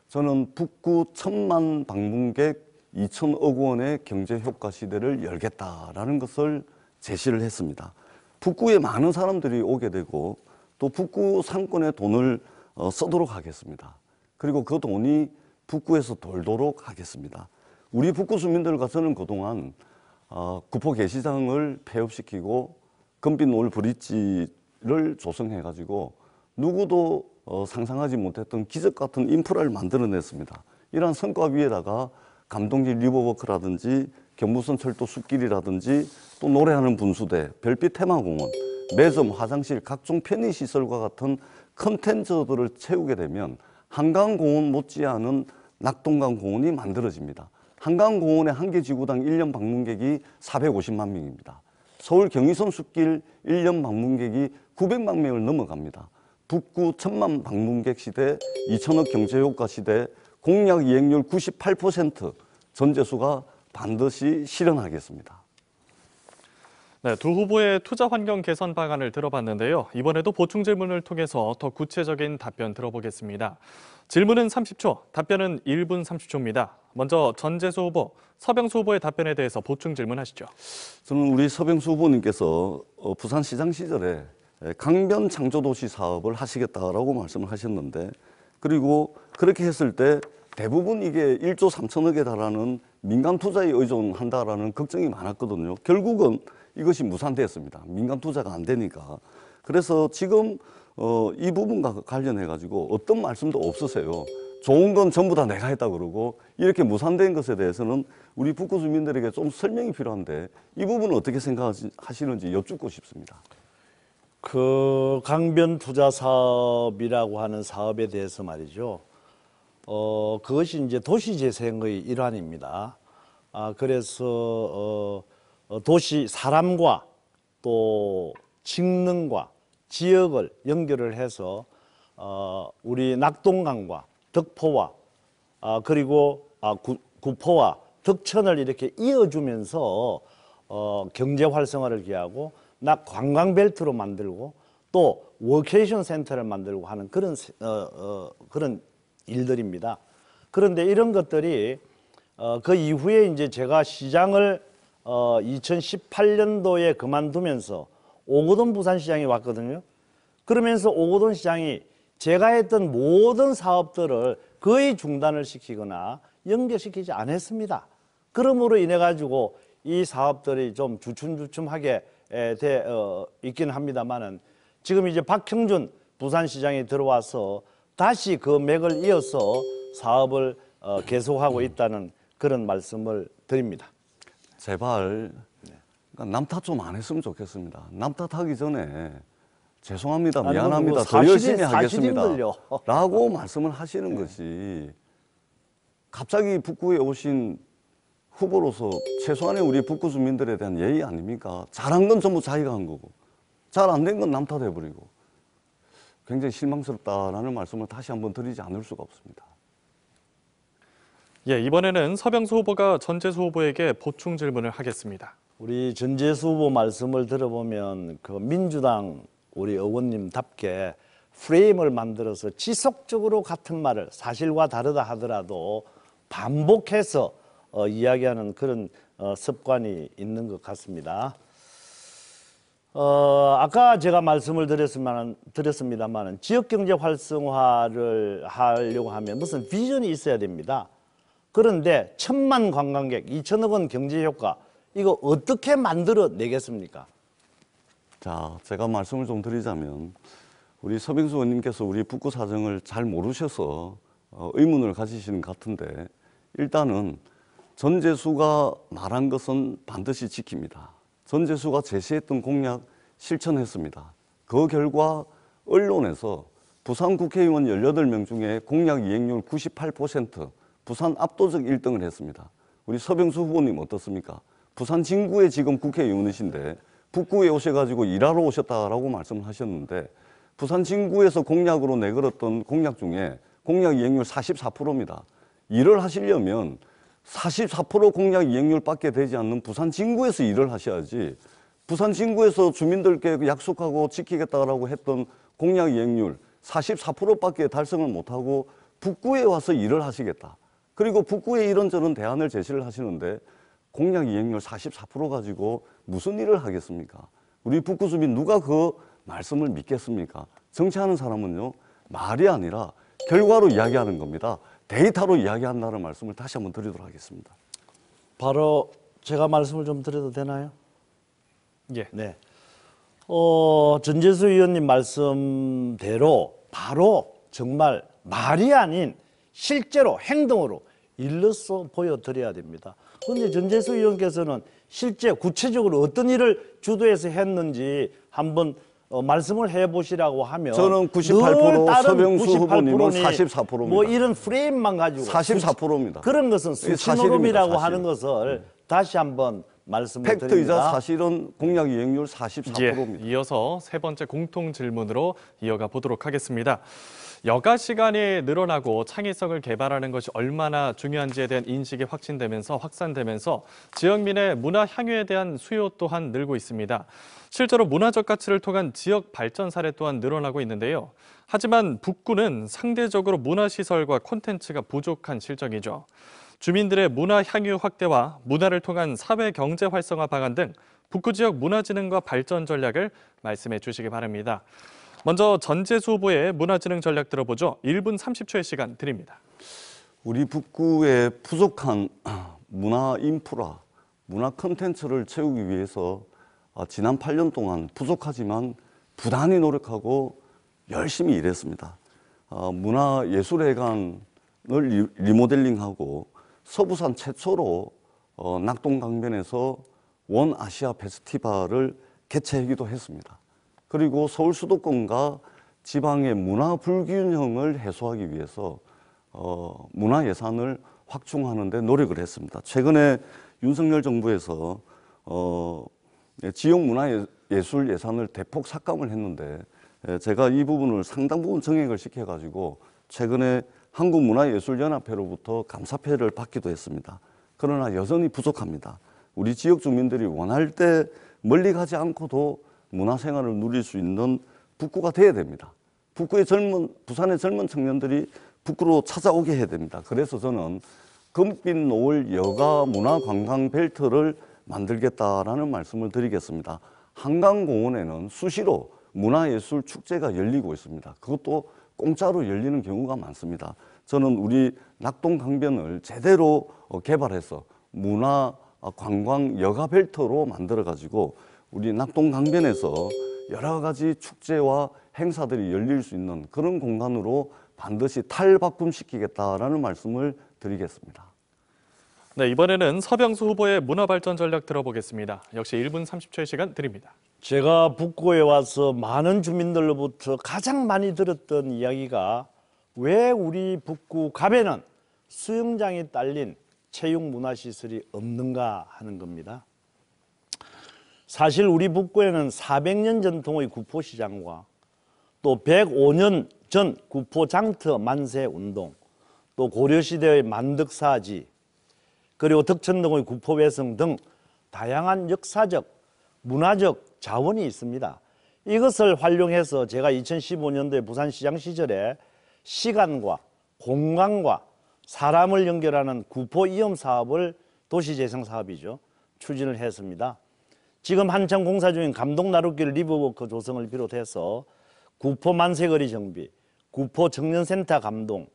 저는 북구 1,000만 방문객 2천억 원의 경제 효과 시대를 열겠다라는 것을 제시를 했습니다. 북구에 많은 사람들이 오게 되고 또 북구 상권에 돈을 쓰도록 하겠습니다. 그리고 그 돈이 북구에서 돌도록 하겠습니다. 우리 북구 주민들과 저는 그동안 구포 게시장을 폐업시키고 금빛 노을 브릿지를 조성해가지고 누구도 상상하지 못했던 기적 같은 인프라를 만들어냈습니다. 이러한 성과 위에다가 감동길 리버워크라든지 경부선 철도 숲길이라든지 또 노래하는 분수대, 별빛 테마공원, 매점, 화장실, 각종 편의시설과 같은 컨텐츠들을 채우게 되면 한강공원 못지않은 낙동강 공원이 만들어집니다. 한강공원의 한 개 지구당 1년 방문객이 450만 명입니다. 서울 경의선 숲길 1년 방문객이 900만 명을 넘어갑니다. 북구 1,000만 방문객 시대, 2천억 경제효과 시대, 공약 이행률 98% 전재수가 반드시 실현하겠습니다. 네, 두 후보의 투자 환경 개선 방안을 들어봤는데요. 이번에도 보충 질문을 통해서 더 구체적인 답변 들어보겠습니다. 질문은 30초, 답변은 1분 30초입니다. 먼저 전재수 후보, 서병수 후보의 답변에 대해서 보충 질문하시죠. 저는 우리 서병수 후보님께서 부산시장 시절에 강변 창조도시 사업을 하시겠다라고 말씀을 하셨는데, 그리고 그렇게 했을 때 대부분 이게 1조 3천억에 달하는 민간 투자에 의존한다라는 걱정이 많았거든요. 결국은 이것이 무산됐습니다. 민간 투자가 안 되니까. 그래서 지금 이 부분과 관련해 가지고 어떤 말씀도 없으세요. 좋은 건 전부 다 내가 했다 그러고 이렇게 무산된 것에 대해서는 우리 북구 주민들에게 좀 설명이 필요한데 이 부분은 어떻게 생각하시는지 여쭙고 싶습니다. 그 강변 투자 사업이라고 하는 사업에 대해서 말이죠. 그것이 이제 도시 재생의 일환입니다. 그래서 도시 사람과 또 직능과 지역을 연결을 해서 우리 낙동강과 덕포와 그리고 구포와 덕천을 이렇게 이어주면서 경제 활성화를 기하고 관광벨트로 만들고 또 워케이션 센터를 만들고 하는 그런 일들입니다. 그런데 이런 것들이 그 이후에 이제 제가 시장을 2018년도에 그만두면서 오거돈 부산시장이 왔거든요. 그러면서 오거돈 시장이 제가 했던 모든 사업들을 거의 중단을 시키거나 연결시키지 않았습니다. 그러므로 인해 가지고 이 사업들이 좀 주춤주춤하게 있기는 합니다만은 지금 이제 박형준 부산시장이 들어와서 다시 그 맥을 이어서 사업을 계속하고 있다는 그런 말씀을 드립니다. 제발 남 탓 좀 안 했으면 좋겠습니다. 남 탓하기 전에 죄송합니다, 미안합니다, 더 열심히 하겠습니다 라고 말씀을 하시는 것이, 갑자기 북구에 오신 후보로서 최소한의 우리 북구 주민들에 대한 예의 아닙니까? 잘한 건 전부 자기가 한 거고 잘 안 된 건 남 탓해버리고, 굉장히 실망스럽다라는 말씀을 다시 한번 드리지 않을 수가 없습니다. 예, 이번에는 서병수 후보가 전재수 후보에게 보충 질문을 하겠습니다. 우리 전재수 후보 말씀을 들어보면 그 민주당 우리 의원님답게 프레임을 만들어서 지속적으로 같은 말을 사실과 다르다 하더라도 반복해서 이야기하는 그런 습관이 있는 것 같습니다. 아까 제가 말씀을 드렸습니다만 지역경제 활성화를 하려고 하면 무슨 비전이 있어야 됩니다. 그런데 1,000만 관광객, 2천억 원 경제 효과, 이거 어떻게 만들어내겠습니까? 자, 제가 말씀을 좀 드리자면 우리 서병수 의원님께서 우리 북구 사정을 잘 모르셔서 의문을 가지시는 것 같은데, 일단은 전재수가 말한 것은 반드시 지킵니다. 전재수가 제시했던 공약 실천했습니다. 그 결과 언론에서 부산 국회의원 18명 중에 공약 이행률 98%, 부산 압도적 1등을 했습니다. 우리 서병수 후보님 어떻습니까? 부산 진구에 지금 국회의원이신데 북구에 오셔가지고 일하러 오셨다라고 말씀하셨는데 부산 진구에서 공약으로 내걸었던 공약 중에 공약 이행률 44%입니다. 일을 하시려면 44% 공약 이행률밖에 되지 않는 부산 진구에서 일을 하셔야지 부산 진구에서 주민들께 약속하고 지키겠다라고 했던 공약 이행률 44%밖에 달성을 못하고 북구에 와서 일을 하시겠다. 그리고 북구에 이런저런 대안을 제시를 하시는데 공약 이행률 44% 가지고 무슨 일을 하겠습니까? 우리 북구 주민 누가 그 말씀을 믿겠습니까? 정치하는 사람은요, 말이 아니라 결과로 이야기하는 겁니다. 데이터로 이야기한다는 말씀을 다시 한번 드리도록 하겠습니다. 바로 제가 말씀을 좀 드려도 되나요? 예. 네. 전재수 의원님 말씀대로 바로 정말 말이 아닌 실제로 행동으로 일러서 보여드려야 됩니다. 그런데 전재수 의원께서는 실제 구체적으로 어떤 일을 주도해서 했는지 한번 말씀을 해보시라고 하면 저는 98%, 서병수 후보님은 44%입니다. 뭐 이런 프레임만 가지고 44%입니다. 그런 것은 수치노름이라고 하는 것을 다시 한번 말씀을 팩트이자 드립니다. 사실은 공약 이행률 44%입니다. 예, 이어서 세 번째 공통 질문으로 이어가 보도록 하겠습니다. 여가 시간이 늘어나고 창의성을 개발하는 것이 얼마나 중요한지에 대한 인식이 확산되면서 지역민의 문화 향유에 대한 수요 또한 늘고 있습니다. 실제로 문화적 가치를 통한 지역 발전 사례 또한 늘어나고 있는데요. 하지만 북구는 상대적으로 문화시설과 콘텐츠가 부족한 실정이죠. 주민들의 문화 향유 확대와 문화를 통한 사회 경제 활성화 방안 등 북구 지역 문화진흥과 발전 전략을 말씀해 주시기 바랍니다. 먼저 전재수 후보의 문화진흥 전략 들어보죠. 1분 30초의 시간 드립니다. 우리 북구의 부족한 문화 인프라, 문화 콘텐츠를 채우기 위해서 지난 8년 동안 부족하지만 부단히 노력하고 열심히 일했습니다. 문화예술회관을 리모델링하고 서부산 최초로 낙동강변에서 원아시아 페스티벌을 개최하기도 했습니다. 그리고 서울 수도권과 지방의 문화 불균형을 해소하기 위해서 문화 예산을 확충하는 데 노력을 했습니다. 최근에 윤석열 정부에서 지역 문화예술 예산을 대폭 삭감을 했는데 제가 이 부분을 상당 부분 정액을 시켜가지고 최근에 한국문화예술연합회로부터 감사패를 받기도 했습니다. 그러나 여전히 부족합니다. 우리 지역 주민들이 원할 때 멀리 가지 않고도 문화생활을 누릴 수 있는 북구가 돼야 됩니다. 부산의 젊은 청년들이 북구로 찾아오게 해야 됩니다. 그래서 저는 금빛 노을 여가 문화관광 벨트를 만들겠다라는 말씀을 드리겠습니다. 한강공원에는 수시로 문화예술 축제가 열리고 있습니다. 그것도 공짜로 열리는 경우가 많습니다. 저는 우리 낙동강변을 제대로 개발해서 문화관광 여가 벨트로 만들어가지고 우리 낙동강변에서 여러 가지 축제와 행사들이 열릴 수 있는 그런 공간으로 반드시 탈바꿈시키겠다라는 말씀을 드리겠습니다. 네, 이번에는 서병수 후보의 문화발전 전략 들어보겠습니다. 역시 1분 30초의 시간 드립니다. 제가 북구에 와서 많은 주민들로부터 가장 많이 들었던 이야기가 왜 우리 북구 갑에는 수영장이 딸린 체육문화시설이 없는가 하는 겁니다. 사실 우리 북구에는 400년 전통의 구포시장과 또 105년 전 구포장터 만세운동, 또 고려시대의 만덕사지, 그리고 덕천동의 구포회성 등 다양한 역사적, 문화적 자원이 있습니다. 이것을 활용해서 제가 2015년도에 부산시장 시절에 시간과 공간과 사람을 연결하는 구포이험 사업을 도시재생사업이죠. 추진을 했습니다. 지금 한창 공사 중인 감동나룻길 리버워크 조성을 비롯해서 구포 만세거리 정비, 구포 청년센터 감동,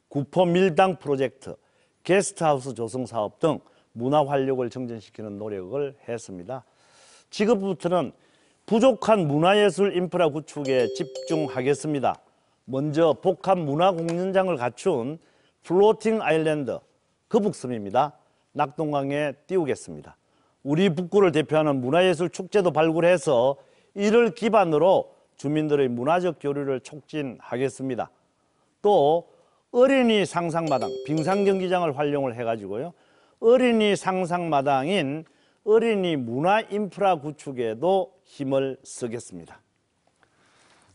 구포 밀당 프로젝트, 게스트하우스 조성 사업 등 문화 활력을 정전시키는 노력을 했습니다. 지금부터는 부족한 문화예술 인프라 구축에 집중하겠습니다. 먼저 복합 문화공연장을 갖춘 플로팅 아일랜드 거북섬입니다. 낙동강에 띄우겠습니다. 우리 북구를 대표하는 문화예술 축제도 발굴해서 이를 기반으로 주민들의 문화적 교류를 촉진하겠습니다. 또 어린이 상상마당, 빙상경기장을 활용을 해가지고요. 어린이 상상마당인 어린이 문화 인프라 구축에도 힘을 쓰겠습니다.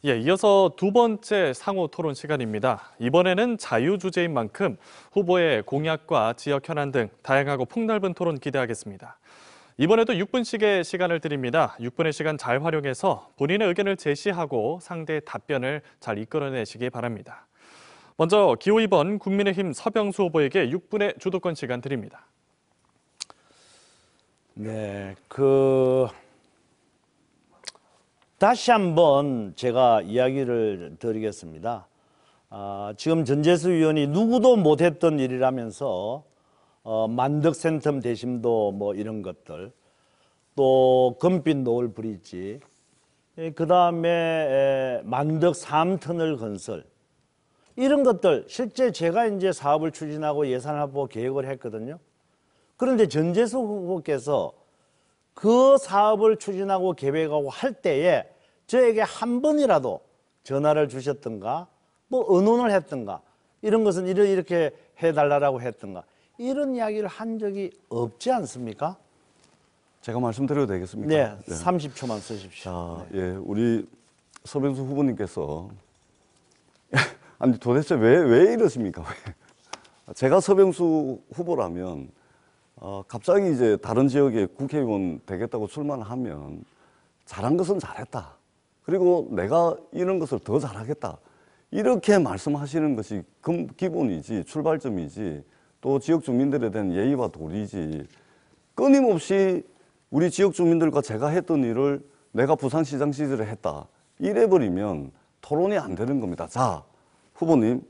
예, 이어서 두 번째 상호 토론 시간입니다. 이번에는 자유 주제인 만큼 후보의 공약과 지역 현안 등 다양하고 폭넓은 토론 기대하겠습니다. 이번에도 6분씩의 시간을 드립니다. 6분의 시간 잘 활용해서 본인의 의견을 제시하고 상대의 답변을 잘 이끌어내시기 바랍니다. 먼저 기호 2번 국민의힘 서병수 후보에게 6분의 주도권 시간 드립니다. 네, 다시 한번 제가 이야기를 드리겠습니다. 지금 전재수 의원이 누구도 못했던 일이라면서 만덕센텀 대심도 뭐 이런 것들, 또 금빛 노을 브릿지, 그 다음에 만덕 3터널 건설, 이런 것들 실제 제가 이제 사업을 추진하고 예산하고 계획을 했거든요. 그런데 전재수 후보께서 그 사업을 추진하고 계획하고 할 때에 저에게 한 번이라도 전화를 주셨던가, 뭐 의논을 했던가, 이런 것은 이렇게 해달라고 했던가, 이런 이야기를 한 적이 없지 않습니까? 제가 말씀드려도 되겠습니까? 네, 30초만 쓰십시오. 자, 예, 우리 서병수 후보님께서 아니 도대체 왜 이러십니까? 왜? 제가 서병수 후보라면 갑자기 이제 다른 지역에 국회의원 되겠다고 출마하면 잘한 것은 잘했다. 그리고 내가 이런 것을 더 잘하겠다. 이렇게 말씀하시는 것이 기본이지, 출발점이지, 또 지역 주민들에 대한 예의와 도리지. 끊임없이 우리 지역 주민들과 제가 했던 일을 내가 부산시장 시절에 했다. 이래버리면 토론이 안 되는 겁니다. 자, 후보님.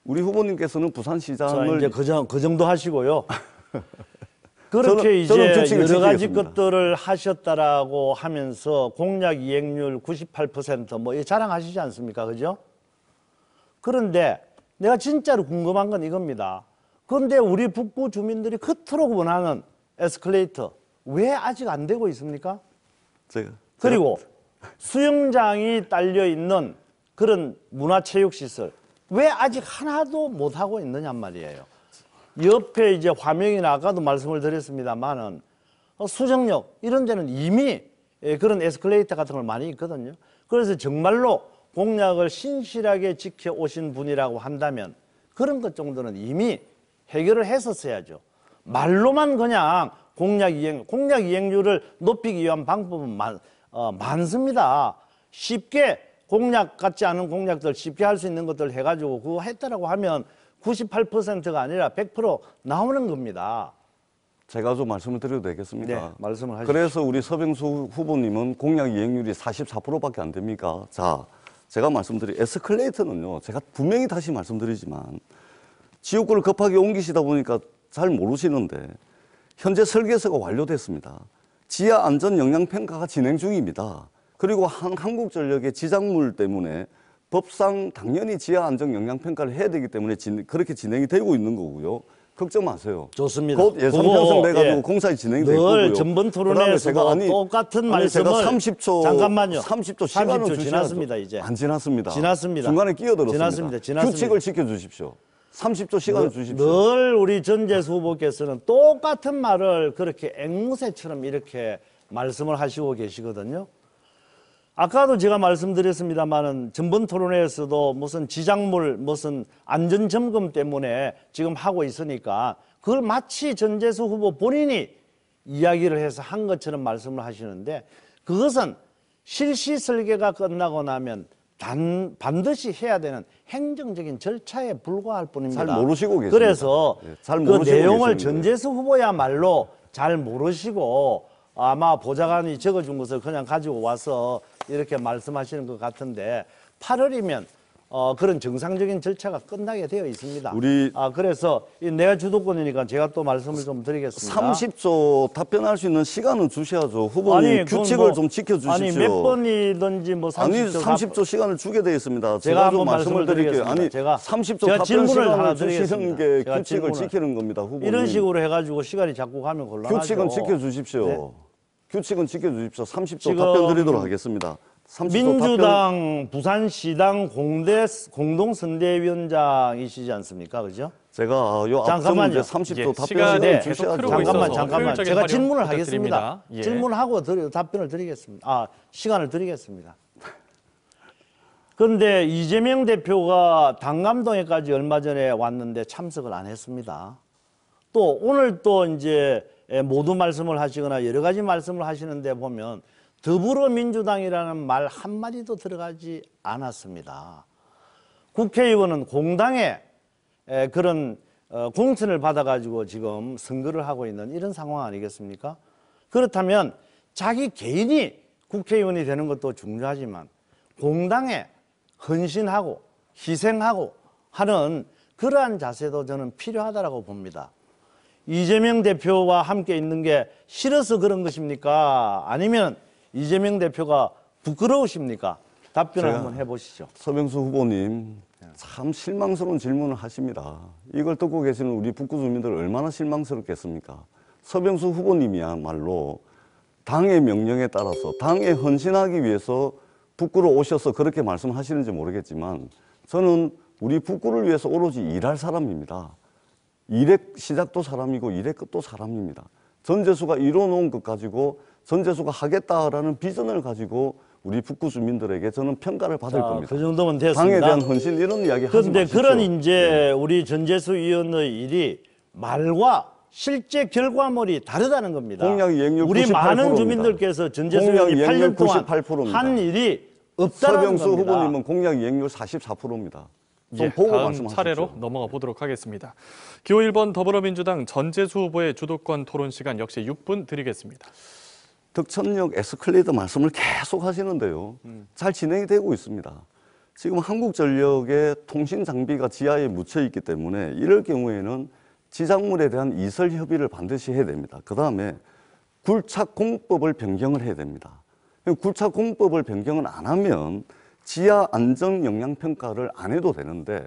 우리 후보님께서는 부산시장을 자, 이제 그 정도 하시고요. 그렇게 저는 이제 규칙을 여러 가지 지키겠습니다. 것들을 하셨다라고 하면서 공약 이행률 98%뭐 자랑하시지 않습니까? 그죠? 그런데 내가 진짜로 궁금한 건 이겁니다. 그런데 우리 북부 주민들이 그토록 원하는 에스컬레이터 왜 아직 안 되고 있습니까? 그리고 수영장이 딸려 있는 그런 문화체육시설 왜 아직 하나도 못 하고 있느냐 말이에요. 옆에 이제 화명이나 아까도 말씀을 드렸습니다만은 수정역 이런 데는 이미 그런 에스컬레이터 같은 걸 많이 있거든요. 그래서 정말로 공약을 신실하게 지켜오신 분이라고 한다면 그런 것 정도는 이미 해결을 했었어야죠. 말로만 그냥 공약 이행률을 높이기 위한 방법은 많습니다. 쉽게 공약 같지 않은 공약들 쉽게 할 수 있는 것들 해가지고 그거 했다라고 하면 98%가 아니라 100% 나오는 겁니다. 제가 좀 말씀을 드려도 되겠습니까? 네, 말씀을 하시죠. 그래서 우리 서병수 후보님은 공약 이행률이 44%밖에 안 됩니까? 자, 제가 말씀드린 에스컬레이터는요. 제가 분명히 다시 말씀드리지만 지역구를 급하게 옮기시다 보니까 잘 모르시는데 현재 설계서가 완료됐습니다. 지하 안전 영향 평가가 진행 중입니다. 그리고 한국전력의 지작물 때문에 법상 당연히 지하 안전 영향 평가를 해야 되기 때문에 그렇게 진행이 되고 있는 거고요. 걱정 마세요. 좋습니다. 곧 예산 편성돼가지고 예. 공사가 진행이 될 늘 거고요. 전번 토론회에서도 똑같은 말씀을 제가 30초 잠깐만요. 30초 시간을 30초 주셔야죠. 지났습니다. 이제 안 지났습니다. 지났습니다. 중간에 끼어들었습니다. 지났습니다. 규칙을 지켜주십시오. 30초 시간을 주십시오. 늘 우리 전재수 후보께서는 똑같은 말을 그렇게 앵무새처럼 이렇게 말씀을 하시고 계시거든요. 아까도 제가 말씀드렸습니다만은 전번 토론회에서도 무슨 지작물 무슨 안전점검 때문에 지금 하고 있으니까 그걸 마치 전재수 후보 본인이 이야기를 해서 한 것처럼 말씀을 하시는데 그것은 실시 설계가 끝나고 나면 반드시 해야 되는 행정적인 절차에 불과할 뿐입니다. 잘 모르시고 계십니다. 그래서 잘 그 모르시고 내용을 계십니다. 전재수 후보야말로 잘 모르시고 아마 보좌관이 적어준 것을 그냥 가지고 와서 이렇게 말씀하시는 것 같은데 8월이면 그런 정상적인 절차가 끝나게 되어 있습니다. 그래서 내가 주도권이니까 제가 또 말씀을 좀 드리겠습니다. 30초 답변할 수 있는 시간은 주셔야죠. 후보님 규칙을 좀 지켜주십시오. 아니 몇 번이든지 뭐 30초. 아니 30초 시간을 주게 되어 있습니다. 제가 좀 한번 말씀을 드릴게요. 드리겠습니다. 아니 제가 30초 제가 답변 질문을 하나 시간을 주시는 드리겠습니다. 게 제가 규칙을 질문을. 지키는 겁니다. 후보님. 이런 식으로 해가지고 시간이 자꾸 가면 곤란하죠. 규칙은 지켜주십시오. 네. 규칙은 지켜주십시오. 30초 지금 답변 드리도록 하겠습니다. 민주당 부산시당 공동선대위원장이시지 않습니까? 그죠? 제가 요 앞서 잠깐만요. 이제 30도 예, 답변 시간이 시간을 계속 주셔야죠. 흐르고 있어서 잠깐만. 효율적인 제가 활용 질문을 부탁드립니다. 하겠습니다. 예. 질문하고 답변을 드리겠습니다. 시간을 드리겠습니다. 그런데 이재명 대표가 당감동에까지 얼마 전에 왔는데 참석을 안 했습니다. 또 오늘 또 이제 모두 말씀을 하시거나 여러 가지 말씀을 하시는데 보면 더불어민주당이라는 말 한마디도 들어가지 않았습니다. 국회의원은 공당의 그런 공천을 받아가지고 지금 선거를 하고 있는 이런 상황 아니겠습니까? 그렇다면 자기 개인이 국회의원이 되는 것도 중요하지만 공당에 헌신하고 희생하고 하는 그러한 자세도 저는 필요하다고 봅니다. 이재명 대표와 함께 있는 게 싫어서 그런 것입니까? 아니면 이재명 대표가 부끄러우십니까? 답변을 한번 해보시죠. 서병수 후보님 참 실망스러운 질문을 하십니다. 이걸 듣고 계시는 우리 북구 주민들 얼마나 실망스럽겠습니까? 서병수 후보님이야말로 당의 명령에 따라서 당에 헌신하기 위해서 북구로 오셔서 그렇게 말씀하시는지 모르겠지만 저는 우리 북구를 위해서 오로지 일할 사람입니다. 일의 시작도 사람이고 일의 끝도 사람입니다. 전재수가 이뤄놓은 것 가지고 전재수가 하겠다라는 비전을 가지고 우리 북구 주민들에게 저는 평가를 받을 겁니다. 그 정도면 됐습니다. 당에 대한 헌신 이런 이야기 하지 그런데 마십시오. 그런 이제 우리 전재수 의원의 일이 말과 실제 결과물이 다르다는 겁니다. 공약 이행률 우리 98%입니다. 많은 주민들께서 전재수 공약 의원이 이행률 8년 동안 98%입니다. 한 일이 없다는 서병수 겁니다. 후보님은 공약 이행률 44%입니다. 좀 예, 보고 다음 말씀하십시오. 차례로 넘어가 보도록 하겠습니다. 기호 1번 더불어민주당 전재수 후보의 주도권 토론 시간 역시 6분 드리겠습니다. 덕천역 에스컬레이터 말씀을 계속 하시는데요. 잘 진행이 되고 있습니다. 지금 한국전력의 통신 장비가 지하에 묻혀 있기 때문에 이럴 경우에는 지상물에 대한 이설 협의를 반드시 해야 됩니다. 그 다음에 굴착공법을 변경을 해야 됩니다. 굴착공법을 변경을 안 하면 지하 안전 영향 평가를 안 해도 되는데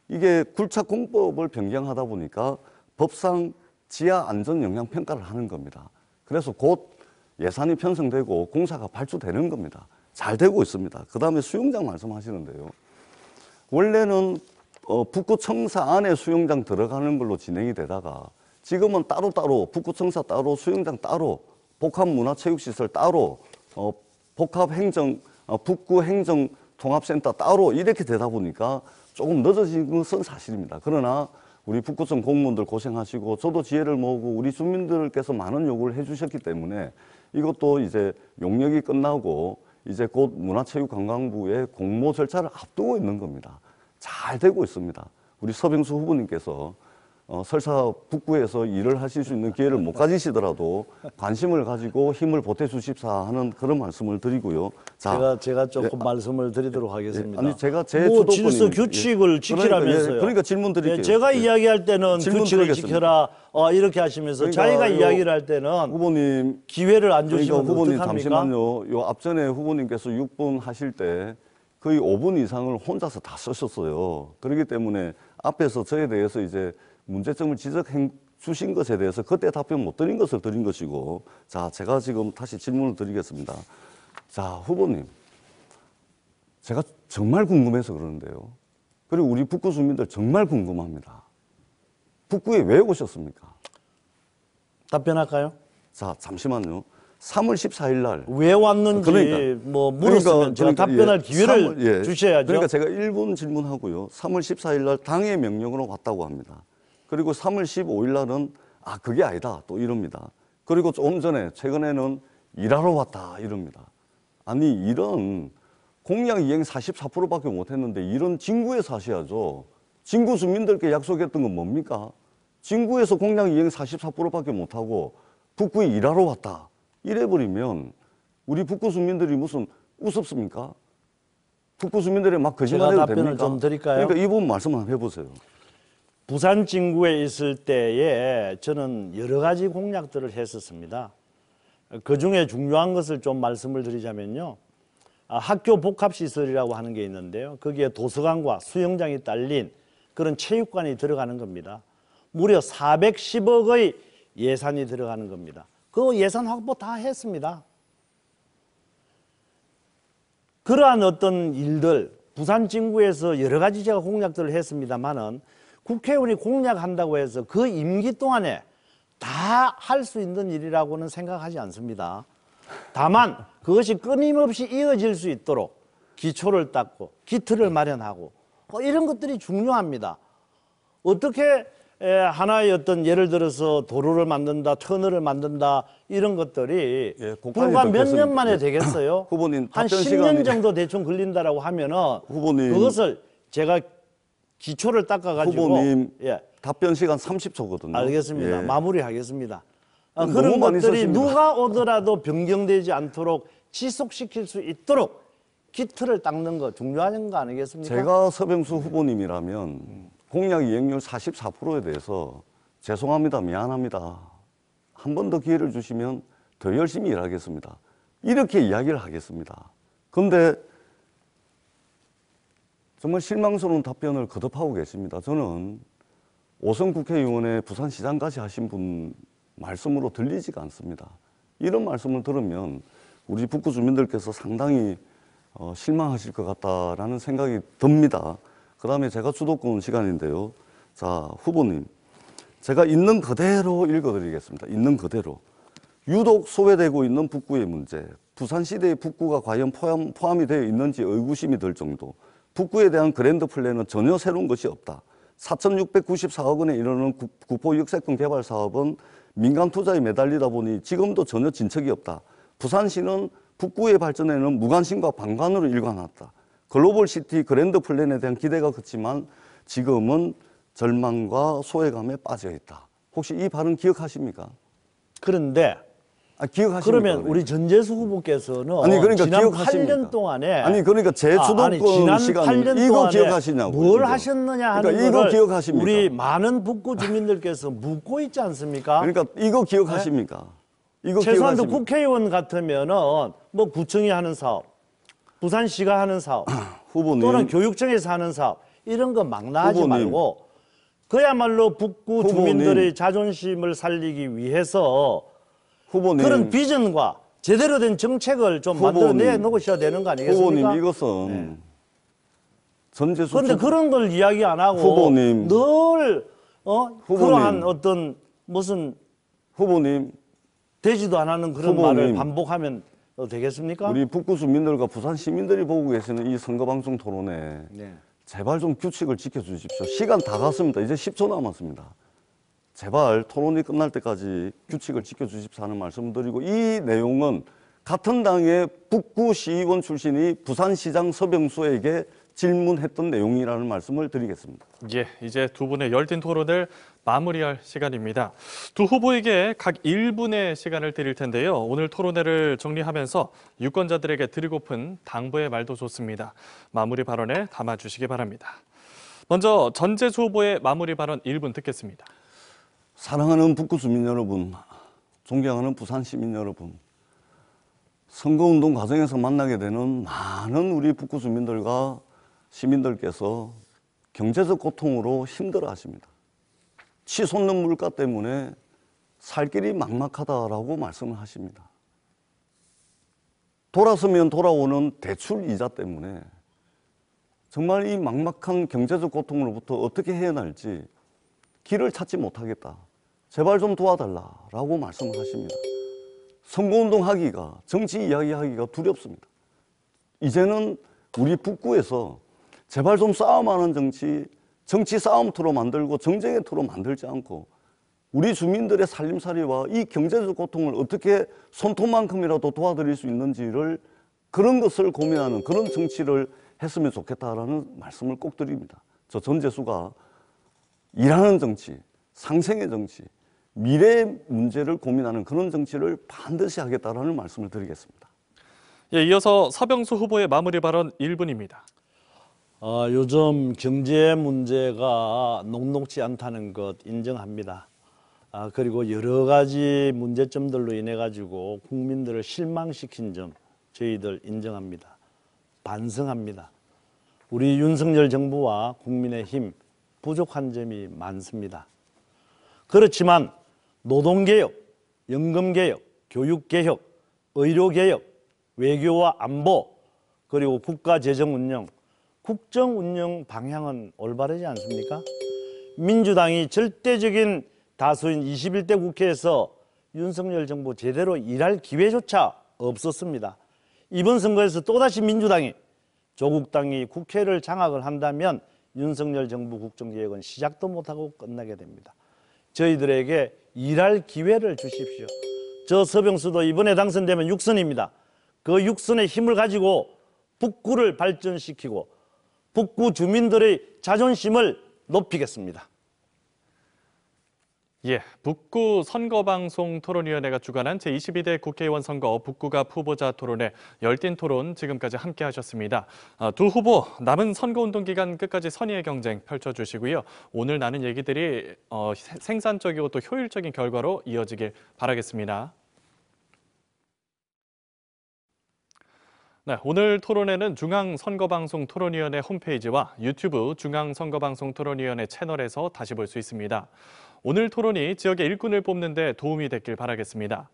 이게 굴착공법을 변경하다 보니까 법상 지하 안전 영향 평가를 하는 겁니다. 그래서 곧 예산이 편성되고 공사가 발주되는 겁니다. 잘 되고 있습니다. 그 다음에 수영장 말씀하시는데요. 원래는 북구청사 안에 수영장 들어가는 걸로 진행이 되다가 지금은 따로따로 북구청사 따로 수영장 따로 복합문화체육시설 따로 북구행정통합센터 따로 이렇게 되다 보니까 조금 늦어진 것은 사실입니다. 그러나 우리 북구청 공무원들 고생하시고 저도 지혜를 모으고 우리 주민들께서 많은 요구를 해주셨기 때문에 이것도 이제 용역이 끝나고 이제 곧 문화체육관광부의 공모 절차를 앞두고 있는 겁니다. 잘 되고 있습니다. 우리 서병수 후보님께서 설사 북구에서 일을 하실 수 있는 기회를 못 가지시더라도 관심을 가지고 힘을 보태주십사 하는 그런 말씀을 드리고요. 자, 제가 조금 말씀을 드리도록 하겠습니다. 아니 제가 제 뭐 주도권이 질서 규칙을 지키라면서요. 그러니까 질문 드릴게요. 제가 이야기할 때는 질문 규칙을 드리겠습니다. 지켜라 이렇게 하시면서 그러니까 자기가 요 이야기를 할 때는 후보님 기회를 안 그러니까 주시면 후보님 어떡합니까? 잠시만요. 요 앞전에 후보님께서 6분 하실 때 거의 5분 이상을 혼자서 다 쓰셨어요. 그렇기 때문에 앞에서 저에 대해서 이제 문제점을 지적해 주신 것에 대해서 그때 답변 못 드린 것을 드린 것이고, 자, 제가 지금 다시 질문을 드리겠습니다. 자, 후보님, 제가 정말 궁금해서 그러는데요. 그리고 우리 북구 주민들 정말 궁금합니다. 북구에 왜 오셨습니까? 답변할까요? 자, 잠시만요. 3월 14일 날. 왜 왔는지 그러니까. 뭐 물었으면 제가 답변할 기회를 주셔야죠. 그러니까 제가 1분 질문하고요. 3월 14일 날 당의 명령으로 왔다고 합니다. 그리고 3월 15일 날은 그게 아니다 또 이럽니다. 그리고 좀 전에 최근에는 일하러 왔다 이럽니다. 아니 이런 공약 이행 44%밖에 못했는데 이런 진구에서 하셔야죠. 진구 주민들께 약속했던 건 뭡니까? 진구에서 공약 이행 44%밖에 못하고 북구에 일하러 왔다 이래버리면 우리 북구 주민들이 무슨 우습습니까? 북구 주민들이 막 거짓말해도 제가 답변을 됩니까? 좀 드릴까요? 그러니까 이 부분 말씀 한번 해보세요. 부산 진구에 있을 때에 저는 여러 가지 공약들을 했었습니다. 그중에 중요한 것을 좀 말씀을 드리자면요. 학교 복합시설이라고 하는 게 있는데요. 거기에 도서관과 수영장이 딸린 그런 체육관이 들어가는 겁니다. 무려 410억의 예산이 들어가는 겁니다. 그 예산 확보 다 했습니다. 그러한 어떤 일들, 부산 진구에서 여러 가지 제가 공약들을 했습니다만은 국회의원이 공약한다고 해서 그 임기 동안에 다 할 수 있는 일이라고는 생각하지 않습니다. 다만 그것이 끊임없이 이어질 수 있도록 기초를 닦고 기틀을 마련하고 이런 것들이 중요합니다. 어떻게 하나의 어떤 예를 들어서 도로를 만든다, 터널을 만든다 이런 것들이 예, 곡간이 불과 몇 덮겠습니다. 년 만에 되겠어요? 후보님, 한 답변 10년 시간이- 정도 대충 걸린다라고 하면은 후보님. 그것을 제가 기초를 닦아가지고 후보님 예, 답변 시간 30초거든요. 알겠습니다. 마무리하겠습니다. 너무 그런 많이 것들이 쓰십니다. 누가 오더라도 변경되지 않도록 지속시킬 수 있도록 기틀을 닦는 거 중요한 거 아니겠습니까? 제가 서병수 후보님이라면 공약 이행률 44%에 대해서 죄송합니다, 미안합니다. 한 번 더 기회를 주시면 더 열심히 일하겠습니다. 이렇게 이야기를 하겠습니다. 그런데 정말 실망스러운 답변을 거듭하고 계십니다. 저는 오선 국회의원의 부산시장까지 하신 분 말씀으로 들리지가 않습니다. 이런 말씀을 들으면 우리 북구 주민들께서 상당히 실망하실 것 같다라는 생각이 듭니다. 그 다음에 제가 주도권 시간인데요. 자, 후보님. 제가 있는 그대로 읽어드리겠습니다. 있는 그대로. 유독 소외되고 있는 북구의 문제. 부산시대의 북구가 과연 포함이 되어 있는지 의구심이 들 정도. 북구에 대한 그랜드 플랜은 전혀 새로운 것이 없다. 4,694억 원에 이르는 구포 역세권 개발 사업은 민간 투자에 매달리다 보니 지금도 전혀 진척이 없다. 부산시는 북구의 발전에는 무관심과 방관으로 일관했다. 글로벌 시티 그랜드 플랜에 대한 기대가 컸지만 지금은 절망과 소외감에 빠져 있다. 혹시 이 발언 기억하십니까? 그런데 기억하십니까? 그러면 우리 전재수 후보께서는 아니, 그러니까 지난 기억하십니까? 8년 동안에 아니, 그러니까 제 주도권 지난 시간에 8년 이거 동안에 기억하시냐고요, 뭘 이거. 하셨느냐 하는 그러니까 이거 거를 기억하십니까? 우리 많은 북구 주민들께서 묻고 있지 않습니까? 그러니까 이거 기억하십니까? 이거 최소한도 기억하십니까? 국회의원 같으면은 뭐 구청이 하는 사업, 부산시가 하는 사업, 후보님. 또는 교육청에서 하는 사업 이런 거 막 나하지 후보님. 말고 그야말로 북구 후보님. 주민들의 자존심을 살리기 위해서 후보님. 그런 비전과 제대로 된 정책을 좀 후보님. 만들어내 놓으셔야 되는 거 아니겠습니까? 후보님 이것은 전재수 그런데 그런 걸 이야기 안 하고 후보님. 늘 후보님. 그러한 어떤 무슨 후보님 되지도 않는 그런 후보님. 말을 반복하면 되겠습니까? 우리 북구 주민들과 부산 시민들이 보고 계시는 이 선거방송 토론에 네. 제발 좀 규칙을 지켜주십시오. 시간 다 갔습니다. 이제 10초 남았습니다. 제발 토론이 끝날 때까지 규칙을 지켜주십사 하는 말씀을 드리고 이 내용은 같은 당의 북구 시의원 출신이 부산시장 서병수에게 질문했던 내용이라는 말씀을 드리겠습니다. 예, 이제 두 분의 열띤 토론을 마무리할 시간입니다. 두 후보에게 각 1분의 시간을 드릴 텐데요. 오늘 토론회를 정리하면서 유권자들에게 드리고픈 당부의 말도 좋습니다. 마무리 발언에 담아주시기 바랍니다. 먼저 전재수 후보의 마무리 발언 1분 듣겠습니다. 사랑하는 북구 주민 여러분, 존경하는 부산 시민 여러분, 선거운동 과정에서 만나게 되는 많은 우리 북구 주민들과 시민들께서 경제적 고통으로 힘들어 하십니다. 치솟는 물가 때문에 살 길이 막막하다라고 말씀을 하십니다. 돌아서면 돌아오는 대출 이자 때문에 정말 이 막막한 경제적 고통으로부터 어떻게 헤어날지 길을 찾지 못하겠다. 제발 좀 도와달라라고 말씀을 하십니다. 선거운동 하기가, 정치 이야기하기가 두렵습니다. 이제는 우리 북구에서 제발 좀 싸움하는 정치 싸움터로 만들고 정쟁의 터로 만들지 않고 우리 주민들의 살림살이와 이 경제적 고통을 어떻게 손톱만큼이라도 도와드릴 수 있는지를 그런 것을 고민하는 그런 정치를 했으면 좋겠다라는 말씀을 꼭 드립니다. 저 전재수가 일하는 정치, 상생의 정치, 미래의 문제를 고민하는 그런 정치를 반드시 하겠다라는 말씀을 드리겠습니다. 예, 이어서 서병수 후보의 마무리 발언 1분입니다. 요즘 경제 문제가 녹록지 않다는 것 인정합니다. 그리고 여러 가지 문제점들로 인해 가지고 국민들을 실망시킨 점 저희들 인정합니다. 반성합니다. 우리 윤석열 정부와 국민의힘 부족한 점이 많습니다. 그렇지만 노동개혁, 연금개혁, 교육개혁, 의료개혁, 외교와 안보, 그리고 국가 재정 운영, 국정 운영 방향은 올바르지 않습니까? 민주당이 절대적인 다수인 21대 국회에서 윤석열 정부 제대로 일할 기회조차 없었습니다. 이번 선거에서 또다시 민주당이 조국 당이 국회를 장악을 한다면 윤석열 정부 국정개혁은 시작도 못하고 끝나게 됩니다. 저희들에게 일할 기회를 주십시오. 저 서병수도 이번에 당선되면 6선입니다. 그 6선의 힘을 가지고 북구를 발전시키고 북구 주민들의 자존심을 높이겠습니다. 예, 북구 선거방송 토론위원회가 주관한 제22대 국회의원 선거 북구갑 후보자 토론회 열띤 토론 지금까지 함께 하셨습니다. 두 후보 남은 선거운동 기간 끝까지 선의의 경쟁 펼쳐주시고요. 오늘 나눈 얘기들이 생산적이고 또 효율적인 결과로 이어지길 바라겠습니다. 네, 오늘 토론회는 중앙선거방송 토론위원회 홈페이지와 유튜브 중앙선거방송 토론위원회 채널에서 다시 볼 수 있습니다. 오늘 토론이 지역의 일꾼을 뽑는 데 도움이 됐길 바라겠습니다.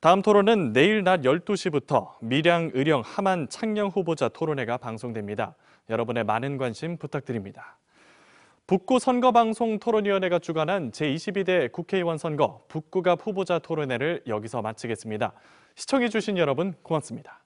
다음 토론은 내일 낮 12시부터 밀양, 의령, 함안, 창녕 후보자 토론회가 방송됩니다. 여러분의 많은 관심 부탁드립니다. 북구 선거방송 토론위원회가 주관한 제22대 국회의원 선거 북구갑 후보자 토론회를 여기서 마치겠습니다. 시청해주신 여러분 고맙습니다.